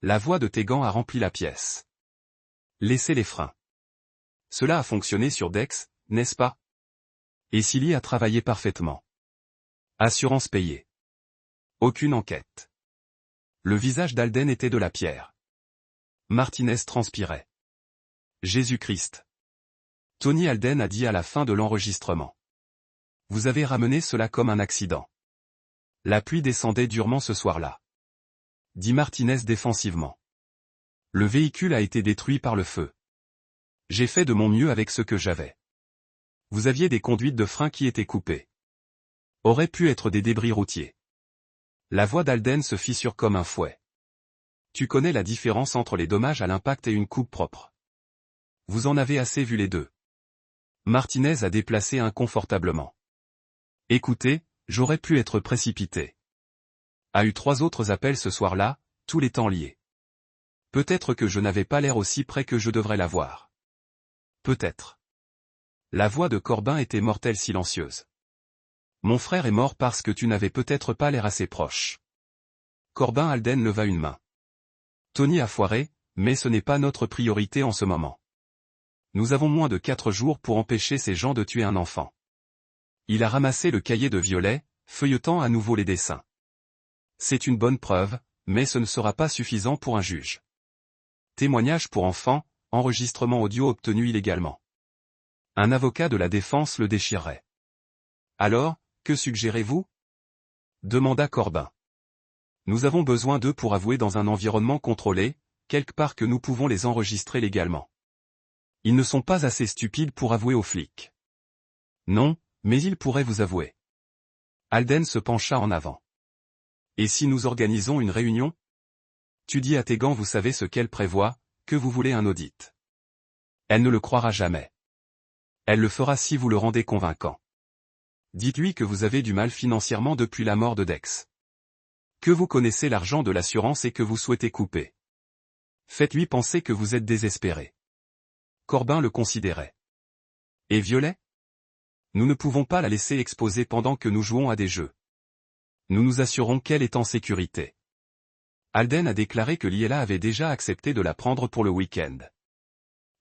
La voix de Tegan a rempli la pièce. Laissez les freins. Cela a fonctionné sur Dex, n'est-ce pas? Et Silly a travaillé parfaitement. Assurance payée. Aucune enquête. Le visage d'Alden était de la pierre. Martinez transpirait. Jésus-Christ. Tony Alden a dit à la fin de l'enregistrement. Vous avez ramené cela comme un accident. La pluie descendait durement ce soir-là. Dit Martinez défensivement. Le véhicule a été détruit par le feu. J'ai fait de mon mieux avec ce que j'avais. Vous aviez des conduites de frein qui étaient coupées. Auraient pu être des débris routiers. La voix d'Alden se fissure comme un fouet. Tu connais la différence entre les dommages à l'impact et une coupe propre. Vous en avez assez vu les deux. Martinez a déplacé inconfortablement. Écoutez, j'aurais pu être précipité. A eu 3 autres appels ce soir-là, tous les temps liés. Peut-être que je n'avais pas l'air aussi près que je devrais l'avoir. Peut-être. La voix de Corbin était mortelle silencieuse. Mon frère est mort parce que tu n'avais peut-être pas l'air assez proche. Corbin Alden leva une main. Tony a foiré, mais ce n'est pas notre priorité en ce moment. Nous avons moins de 4 jours pour empêcher ces gens de tuer un enfant. Il a ramassé le cahier de Violet, feuilletant à nouveau les dessins. C'est une bonne preuve, mais ce ne sera pas suffisant pour un juge. Témoignage pour enfants, enregistrement audio obtenu illégalement. Un avocat de la défense le déchirerait. Alors, que suggérez-vous? Demanda Corbin. Nous avons besoin d'eux pour avouer dans un environnement contrôlé, quelque part que nous pouvons les enregistrer légalement. Ils ne sont pas assez stupides pour avouer aux flics. Non, mais ils pourraient vous avouer. Alden se pencha en avant. Et si nous organisons une réunion? Tu dis à Tegan vous savez ce qu'elle prévoit, que vous voulez un audit. Elle ne le croira jamais. Elle le fera si vous le rendez convaincant. Dites-lui que vous avez du mal financièrement depuis la mort de Dex. Que vous connaissez l'argent de l'assurance et que vous souhaitez couper. Faites-lui penser que vous êtes désespéré. Corbin le considérait. Et Violet? Nous ne pouvons pas la laisser exposer pendant que nous jouons à des jeux. Nous nous assurons qu'elle est en sécurité. Alden a déclaré que Liela avait déjà accepté de la prendre pour le week-end.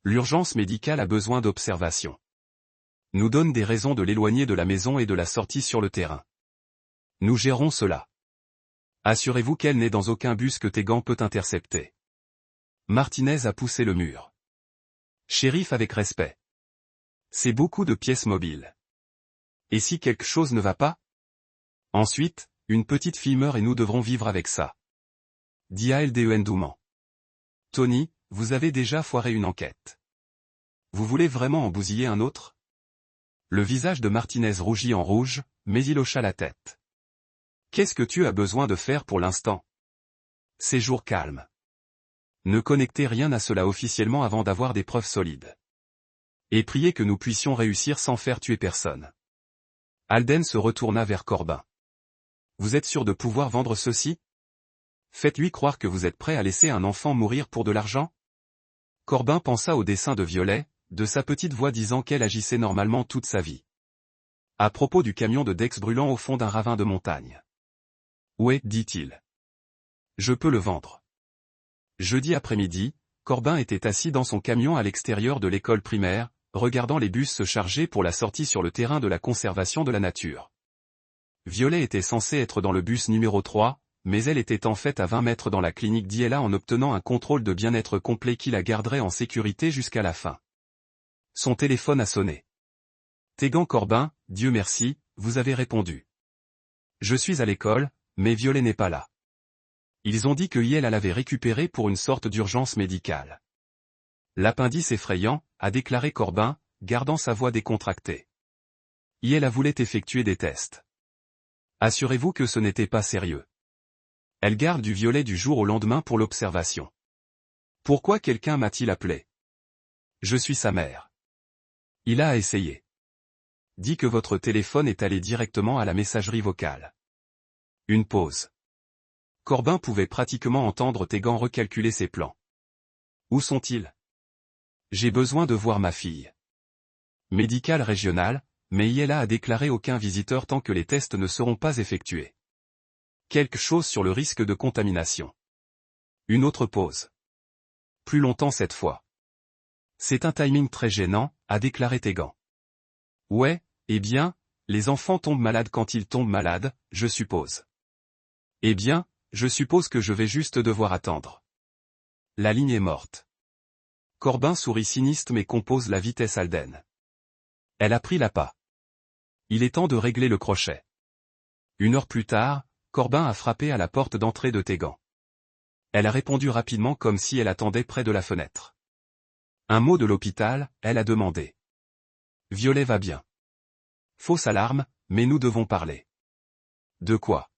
L'urgence médicale a besoin d'observation. Nous donne des raisons de l'éloigner de la maison et de la sortie sur le terrain. Nous gérons cela. Assurez-vous qu'elle n'est dans aucun bus que Tegan peut intercepter. Martinez a poussé le mur. Shérif avec respect. C'est beaucoup de pièces mobiles. Et si quelque chose ne va pas? Ensuite, une petite fille meurt et nous devrons vivre avec ça. Dit Alden doucement. Tony, vous avez déjà foiré une enquête. Vous voulez vraiment en bousiller un autre? Le visage de Martinez rougit en rouge, mais il hocha la tête. Qu'est-ce que tu as besoin de faire pour l'instant? Séjour calme. Ne connectez rien à cela officiellement avant d'avoir des preuves solides. Et priez que nous puissions réussir sans faire tuer personne. Alden se retourna vers Corbin. Vous êtes sûr de pouvoir vendre ceci? Faites-lui croire que vous êtes prêt à laisser un enfant mourir pour de l'argent? Corbin pensa au dessin de Violet, de sa petite voix disant qu'elle agissait normalement toute sa vie. À propos du camion de Dex brûlant au fond d'un ravin de montagne. Ouais, dit-il. Je peux le vendre. Jeudi après-midi, Corbin était assis dans son camion à l'extérieur de l'école primaire, regardant les bus se charger pour la sortie sur le terrain de la conservation de la nature. Violet était censée être dans le bus numéro 3, mais elle était en fait à 20 mètres dans la clinique d'Iella en obtenant un contrôle de bien-être complet qui la garderait en sécurité jusqu'à la fin. Son téléphone a sonné. Tegan Corbin, Dieu merci, vous avez répondu. Je suis à l'école, mais Violet n'est pas là. Ils ont dit que Iella l'avait récupérée pour une sorte d'urgence médicale. L'appendice effrayant, a déclaré Corbin, gardant sa voix décontractée. Iella voulait effectuer des tests. Assurez-vous que ce n'était pas sérieux. Elle garde du Violet du jour au lendemain pour l'observation. Pourquoi quelqu'un m'a-t-il appelé? Je suis sa mère. Il a essayé. Dit que votre téléphone est allé directement à la messagerie vocale. Une pause. Corbin pouvait pratiquement entendre Tegan recalculer ses plans. Où sont-ils? J'ai besoin de voir ma fille. Médical régional, mais Iella a déclaré aucun visiteur tant que les tests ne seront pas effectués. Quelque chose sur le risque de contamination. Une autre pause. Plus longtemps cette fois. C'est un timing très gênant, a déclaré Tegan. Ouais, eh bien, les enfants tombent malades quand ils tombent malades, je suppose. Eh bien, je suppose que je vais juste devoir attendre. La ligne est morte. Corbin sourit sinistre mais compose la vitesse Alden. Elle a pris l'appât. Il est temps de régler le crochet. 1 heure plus tard, Corbin a frappé à la porte d'entrée de Tegan. Elle a répondu rapidement comme si elle attendait près de la fenêtre. Un mot de l'hôpital, elle a demandé. Violet va bien. Fausse alarme, mais nous devons parler. De quoi?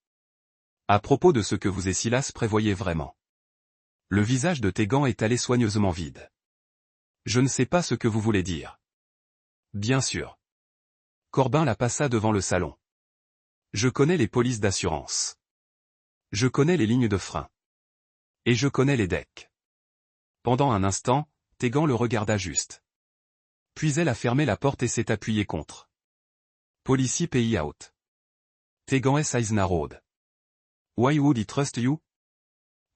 À propos de ce que vous et Silas prévoyez vraiment. Le visage de Tegan est allé soigneusement vide. Je ne sais pas ce que vous voulez dire. Bien sûr. Corbin la passa devant le salon. Je connais les polices d'assurance. Je connais les lignes de frein. Et je connais les decks. Pendant un instant, Tegan le regarda juste. Puis elle a fermé la porte et s'est appuyée contre. Policy pay out. Tegan S. Eisner Road. Why would he trust you?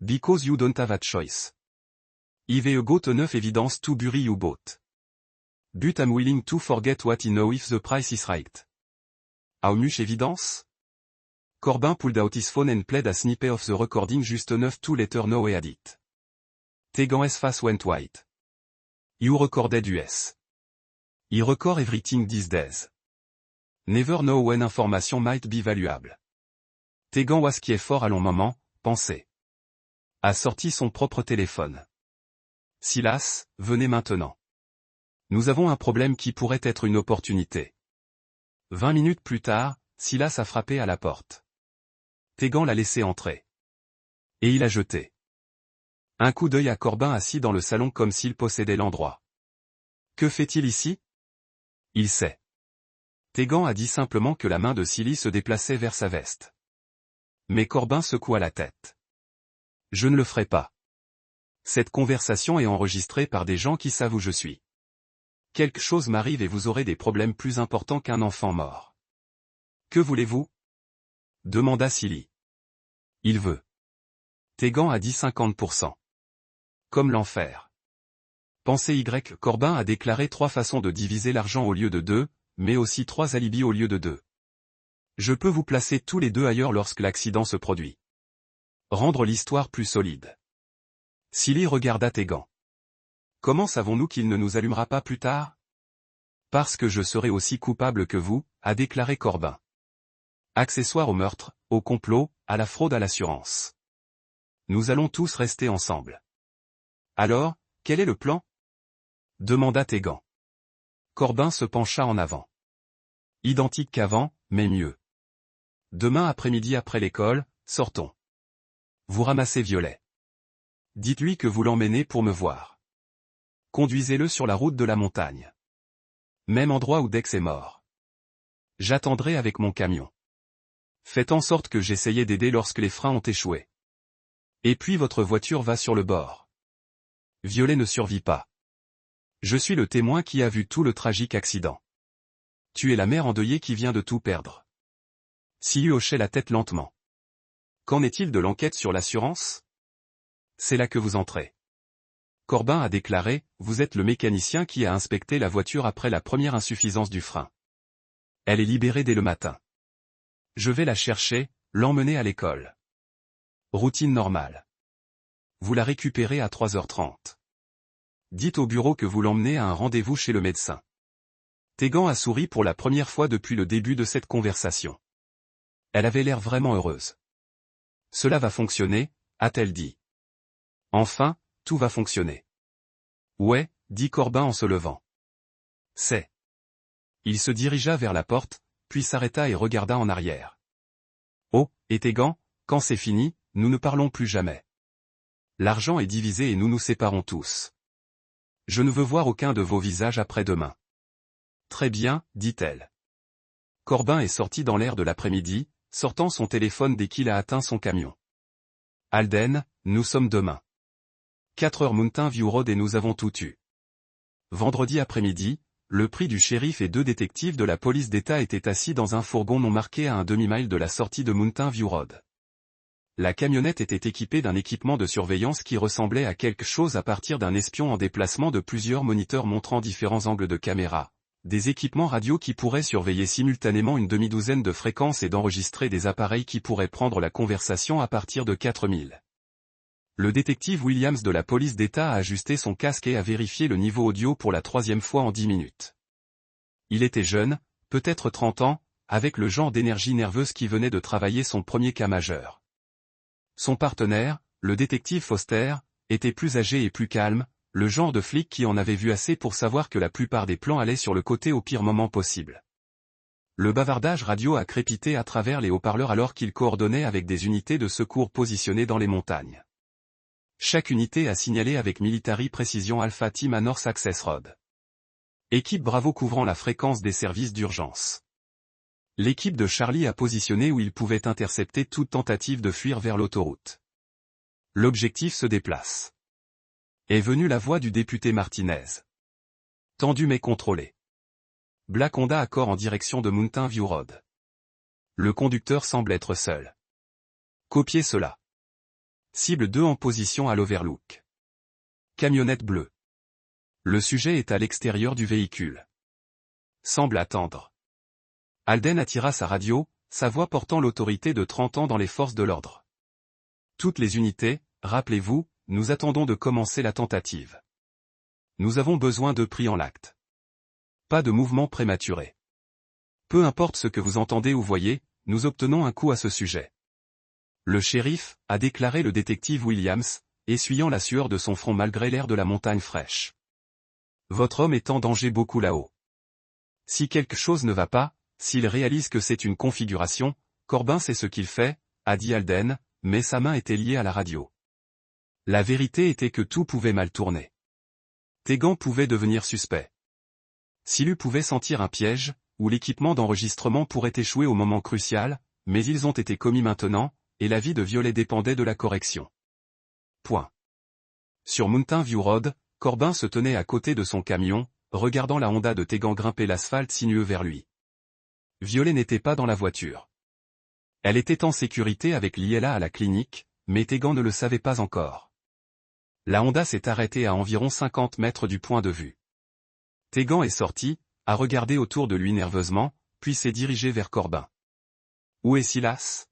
Because you don't have a choice. I've got enough evidence to bury you both. But I'm willing to forget what I know if the price is right. How much evidence? Corbin pulled out his phone and played a snippet of the recording just enough to let her know he had it. Tegan's face went white. You recorded US. I record everything these days. Never know when information might be valuable. Tegan was qui est fort à long moment, pensait. A sorti son propre téléphone. Silas, venez maintenant. Nous avons un problème qui pourrait être une opportunité. 20 minutes plus tard, Silas a frappé à la porte. Tegan l'a laissé entrer. Et il a jeté un coup d'œil à Corbin assis dans le salon comme s'il possédait l'endroit. Que fait-il ici? Il sait. Tegan a dit simplement que la main de Silly se déplaçait vers sa veste. Mais Corbin secoua la tête. Je ne le ferai pas. Cette conversation est enregistrée par des gens qui savent où je suis. Quelque chose m'arrive et vous aurez des problèmes plus importants qu'un enfant mort. Que voulez-vous? Demanda Silly. Il veut. Tegan a dit 50%. Comme l'enfer. Pensez Y. Corbin a déclaré 3 façons de diviser l'argent au lieu de 2, mais aussi 3 alibis au lieu de 2. Je peux vous placer tous les 2 ailleurs lorsque l'accident se produit. Rendre l'histoire plus solide. Silly regarda Tegan. Comment savons-nous qu'il ne nous allumera pas plus tard? Parce que je serai aussi coupable que vous, a déclaré Corbin. Accessoire au meurtre, au complot, à la fraude à l'assurance. Nous allons tous rester ensemble. Alors, quel est le plan? Demanda Tegan. Corbin se pencha en avant. Identique qu'avant, mais mieux. Demain après-midi après l'école, sortons. Vous ramassez Violet. Dites-lui que vous l'emmenez pour me voir. Conduisez-le sur la route de la montagne. Même endroit où Dex est mort. J'attendrai avec mon camion. Faites en sorte que j'essayais d'aider lorsque les freins ont échoué. Et puis votre voiture va sur le bord. Violet ne survit pas. Je suis le témoin qui a vu tout le tragique accident. Tu es la mère endeuillée qui vient de tout perdre. Siu hochait la tête lentement. Qu'en est-il de l'enquête sur l'assurance? C'est là que vous entrez. Corbin a déclaré, vous êtes le mécanicien qui a inspecté la voiture après la première insuffisance du frein. Elle est libérée dès le matin. Je vais la chercher, l'emmener à l'école. Routine normale. Vous la récupérez à 3h30. Dites au bureau que vous l'emmenez à un rendez-vous chez le médecin. Tegan a souri pour la première fois depuis le début de cette conversation. Elle avait l'air vraiment heureuse. Cela va fonctionner, a-t-elle dit. Enfin, tout va fonctionner. Ouais, dit Corbin en se levant. C'est. Il se dirigea vers la porte, puis s'arrêta et regarda en arrière. Oh, et Tegan, quand c'est fini, nous ne parlons plus jamais. L'argent est divisé et nous nous séparons tous. Je ne veux voir aucun de vos visages après-demain. Très bien, dit-elle. Corbin est sorti dans l'air de l'après-midi, sortant son téléphone dès qu'il a atteint son camion. Alden, nous sommes demain. 4h Mountain View Road et nous avons tout eu. Vendredi après-midi, le prix du shérif et 2 détectives de la police d'État étaient assis dans un fourgon non marqué à un demi-mile de la sortie de Mountain View Road. La camionnette était équipée d'un équipement de surveillance qui ressemblait à quelque chose à partir d'un espion en déplacement de plusieurs moniteurs montrant différents angles de caméra, des équipements radio qui pourraient surveiller simultanément une demi-douzaine de fréquences et d'enregistrer des appareils qui pourraient prendre la conversation à partir de 4000. Le détective Williams de la police d'État a ajusté son casque et a vérifié le niveau audio pour la 3e fois en 10 minutes. Il était jeune, peut-être 30 ans, avec le genre d'énergie nerveuse qui venait de travailler son premier cas majeur. Son partenaire, le détective Foster, était plus âgé et plus calme, le genre de flic qui en avait vu assez pour savoir que la plupart des plans allaient sur le côté au pire moment possible. Le bavardage radio a crépité à travers les haut-parleurs alors qu'il coordonnait avec des unités de secours positionnées dans les montagnes. Chaque unité a signalé avec Military Precision Alpha Team à North Access Road. Équipe Bravo couvrant la fréquence des services d'urgence. L'équipe de Charlie a positionné où il pouvait intercepter toute tentative de fuir vers l'autoroute. L'objectif se déplace. Est venue la voix du député Martinez. Tendu mais contrôlé. Black Honda Accord en direction de Mountain View Road. Le conducteur semble être seul. Copiez cela. Cible 2 en position à l'Overlook. Camionnette bleue. Le sujet est à l'extérieur du véhicule. Semble attendre. Alden attira sa radio, sa voix portant l'autorité de 30 ans dans les forces de l'ordre. Toutes les unités, rappelez-vous, nous attendons de commencer la tentative. Nous avons besoin de pris en l'acte. Pas de mouvement prématuré. Peu importe ce que vous entendez ou voyez, nous obtenons un coup à ce sujet. Le shérif, a déclaré le détective Williams, essuyant la sueur de son front malgré l'air de la montagne fraîche. Votre homme est en danger beaucoup là-haut. Si quelque chose ne va pas, s'il réalise que c'est une configuration, Corbin sait ce qu'il fait, a dit Alden, mais sa main était liée à la radio. La vérité était que tout pouvait mal tourner. Tegan pouvait devenir suspect. Silu pouvait sentir un piège, où l'équipement d'enregistrement pourrait échouer au moment crucial, mais ils ont été commis maintenant, et la vie de Violet dépendait de la correction. Point. Sur Mountain View Road, Corbin se tenait à côté de son camion, regardant la Honda de Tegan grimper l'asphalte sinueux vers lui. Violet n'était pas dans la voiture. Elle était en sécurité avec Liela à la clinique, mais Tegan ne le savait pas encore. La Honda s'est arrêtée à environ 50 mètres du point de vue. Tegan est sorti, a regardé autour de lui nerveusement, puis s'est dirigé vers Corbin. Où est Silas?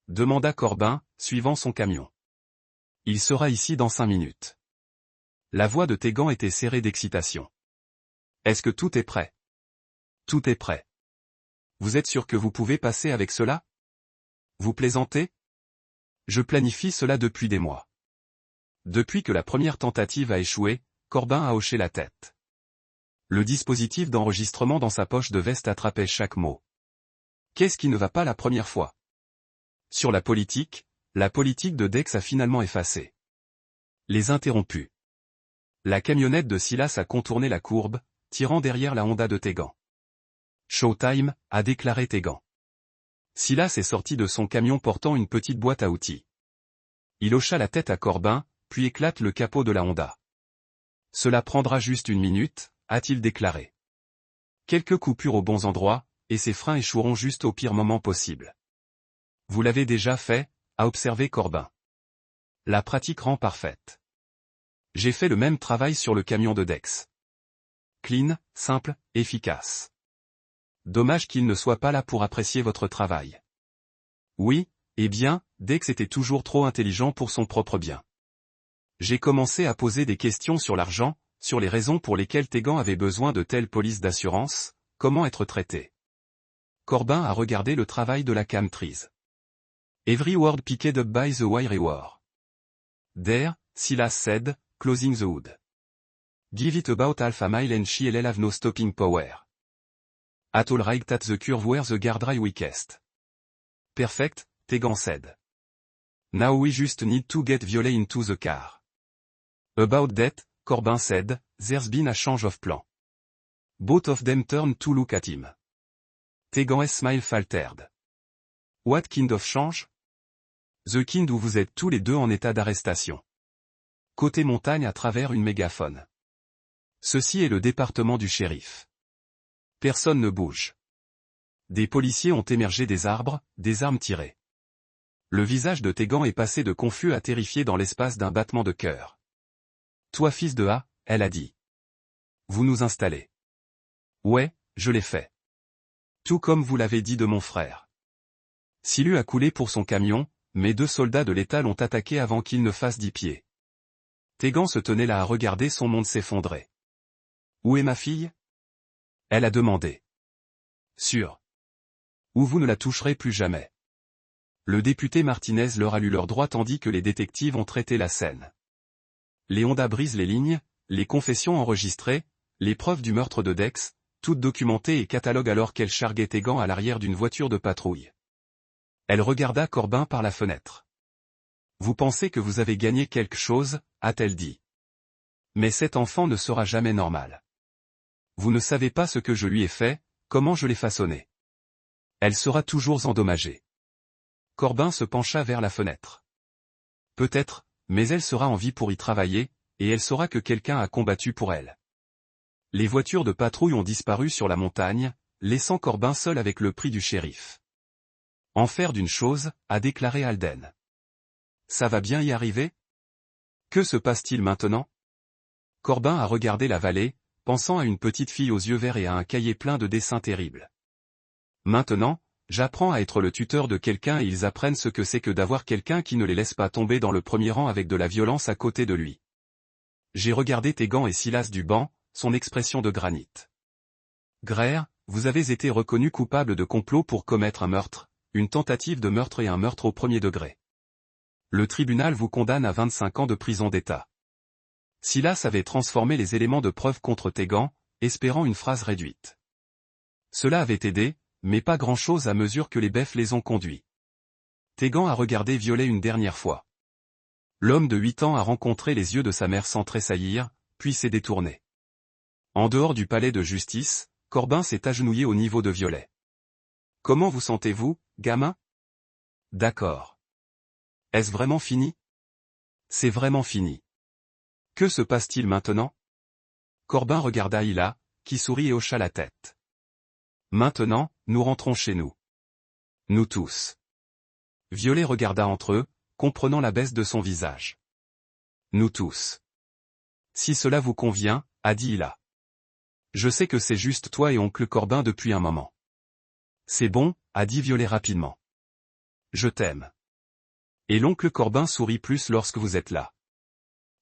Demanda Corbin, suivant son camion. Il sera ici dans 5 minutes. La voix de Tegan était serrée d'excitation. Est-ce que tout est prêt? Tout est prêt. Vous êtes sûr que vous pouvez passer avec cela? Vous plaisantez? Je planifie cela depuis des mois. Depuis que la première tentative a échoué, Corbin a hoché la tête. Le dispositif d'enregistrement dans sa poche de veste attrapait chaque mot. Qu'est-ce qui ne va pas la première fois? Sur la politique de Dex a finalement effacé. Les interrompus. La camionnette de Silas a contourné la courbe, tirant derrière la Honda de Tegan. Showtime, a déclaré Tegan. Silas est sorti de son camion portant une petite boîte à outils. Il hocha la tête à Corbin, puis éclate le capot de la Honda. Cela prendra juste 1 minute, a-t-il déclaré. Quelques coupures aux bons endroits, et ses freins échoueront juste au pire moment possible. Vous l'avez déjà fait, a observé Corbin. La pratique rend parfaite. J'ai fait le même travail sur le camion de Dex. Clean, simple, efficace. Dommage qu'il ne soit pas là pour apprécier votre travail. Oui, eh bien, Dex était toujours trop intelligent pour son propre bien. J'ai commencé à poser des questions sur l'argent, sur les raisons pour lesquelles Tegan avait besoin de telles polices d'assurance, comment être traité. Corbin a regardé le travail de la Camtrees. Every word picked up by the wiry war. There, Silas said, closing the hood. Give it about half a mile and she'll have no stopping power. At all right at the curve where the guardrail weakest. Perfect, Tegan said. Now we just need to get Violet into the car. About that, Corbin said, there's been a change of plan. Both of them turned to look at him. Tegan's smile faltered. What kind of change? The kind où vous êtes tous les deux en état d'arrestation. Côté montagne à travers une mégaphone. Ceci est le département du shérif. Personne ne bouge. Des policiers ont émergé des arbres, des armes tirées. Le visage de Tegan est passé de confus à terrifié dans l'espace d'un battement de cœur. Toi fils de A, elle a dit. Vous nous installez. Ouais, je l'ai fait. Tout comme vous l'avez dit de mon frère. Silu a coulé pour son camion, mais 2 soldats de l'État l'ont attaqué avant qu'il ne fasse 10 pieds. Tegan se tenait là à regarder son monde s'effondrer. Où est ma fille? Elle a demandé. Sûr. Ou vous ne la toucherez plus jamais. Le député Martinez leur a lu leur droit tandis que les détectives ont traité la scène. Les Honda brisent les lignes, les confessions enregistrées, les preuves du meurtre de Dex, toutes documentées et catalogues alors qu'elle charguait Tegan à l'arrière d'une voiture de patrouille. Elle regarda Corbin par la fenêtre. Vous pensez que vous avez gagné quelque chose, a-t-elle dit. Mais cet enfant ne sera jamais normal. Vous ne savez pas ce que je lui ai fait, comment je l'ai façonné. Elle sera toujours endommagée. Corbin se pencha vers la fenêtre. Peut-être, mais elle sera en vie pour y travailler, et elle saura que quelqu'un a combattu pour elle. Les voitures de patrouille ont disparu sur la montagne, laissant Corbin seul avec le prix du shérif. En faire d'une chose, a déclaré Alden. Ça va bien y arriver? Que se passe-t-il maintenant? Corbin a regardé la vallée, pensant à une petite fille aux yeux verts et à un cahier plein de dessins terribles. Maintenant, j'apprends à être le tuteur de quelqu'un et ils apprennent ce que c'est que d'avoir quelqu'un qui ne les laisse pas tomber dans le premier rang avec de la violence à côté de lui. J'ai regardé Tegan et Silas du banc, son expression de granit. Greer, vous avez été reconnu coupable de complot pour commettre un meurtre, une tentative de meurtre et un meurtre au premier degré. Le tribunal vous condamne à 25 ans de prison d'État. Silas avait transformé les éléments de preuve contre Tegan, espérant une phrase réduite. Cela avait aidé, mais pas grand-chose à mesure que les beffs les ont conduits. Tegan a regardé Violet une dernière fois. L'homme de 8 ans a rencontré les yeux de sa mère sans tressaillir, puis s'est détourné. En dehors du palais de justice, Corbin s'est agenouillé au niveau de Violet. Comment vous sentez-vous, gamin? D'accord. Est-ce vraiment fini? C'est vraiment fini. Que se passe-t-il maintenant? Corbin regarda Hila, qui sourit et hocha la tête. Maintenant, nous rentrons chez nous. Nous tous. Violet regarda entre eux, comprenant la baisse de son visage. Nous tous. Si cela vous convient, a dit Hila. Je sais que c'est juste toi et oncle Corbin depuis un moment. C'est bon, a dit Violet rapidement. Je t'aime. Et l'oncle Corbin sourit plus lorsque vous êtes là.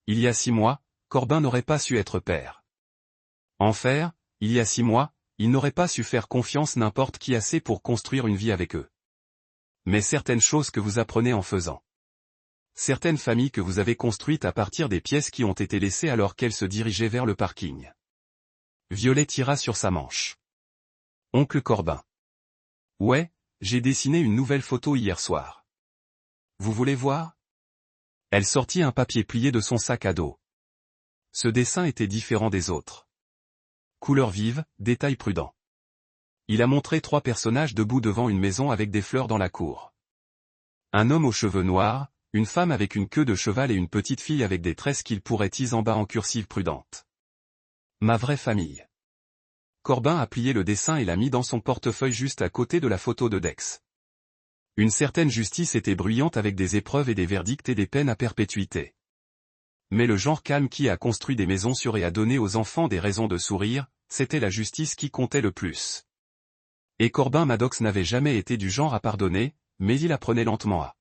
Il y a 6 mois, Corbin n'aurait pas su être père. En faire, il y a 6 mois, il n'aurait pas su faire confiance n'importe qui assez pour construire une vie avec eux. Mais certaines choses que vous apprenez en faisant. Certaines familles que vous avez construites à partir des pièces qui ont été laissées alors qu'elles se dirigeaient vers le parking. Violet tira sur sa manche. Oncle Corbin. Ouais, j'ai dessiné une nouvelle photo hier soir. Vous voulez voir? Elle sortit un papier plié de son sac à dos. Ce dessin était différent des autres. Couleur vive, détail prudent. Il a montré 3 personnages debout devant une maison avec des fleurs dans la cour. Un homme aux cheveux noirs, une femme avec une queue de cheval et une petite fille avec des tresses qu'il pourrait teaser en bas en cursive prudente. Ma vraie famille. Corbin a plié le dessin et l'a mis dans son portefeuille juste à côté de la photo de Dex. Une certaine justice était bruyante avec des épreuves et des verdicts et des peines à perpétuité. Mais le genre calme qui a construit des maisons sûres et a donné aux enfants des raisons de sourire, c'était la justice qui comptait le plus. Et Corbin Maddox n'avait jamais été du genre à pardonner, mais il apprenait lentement à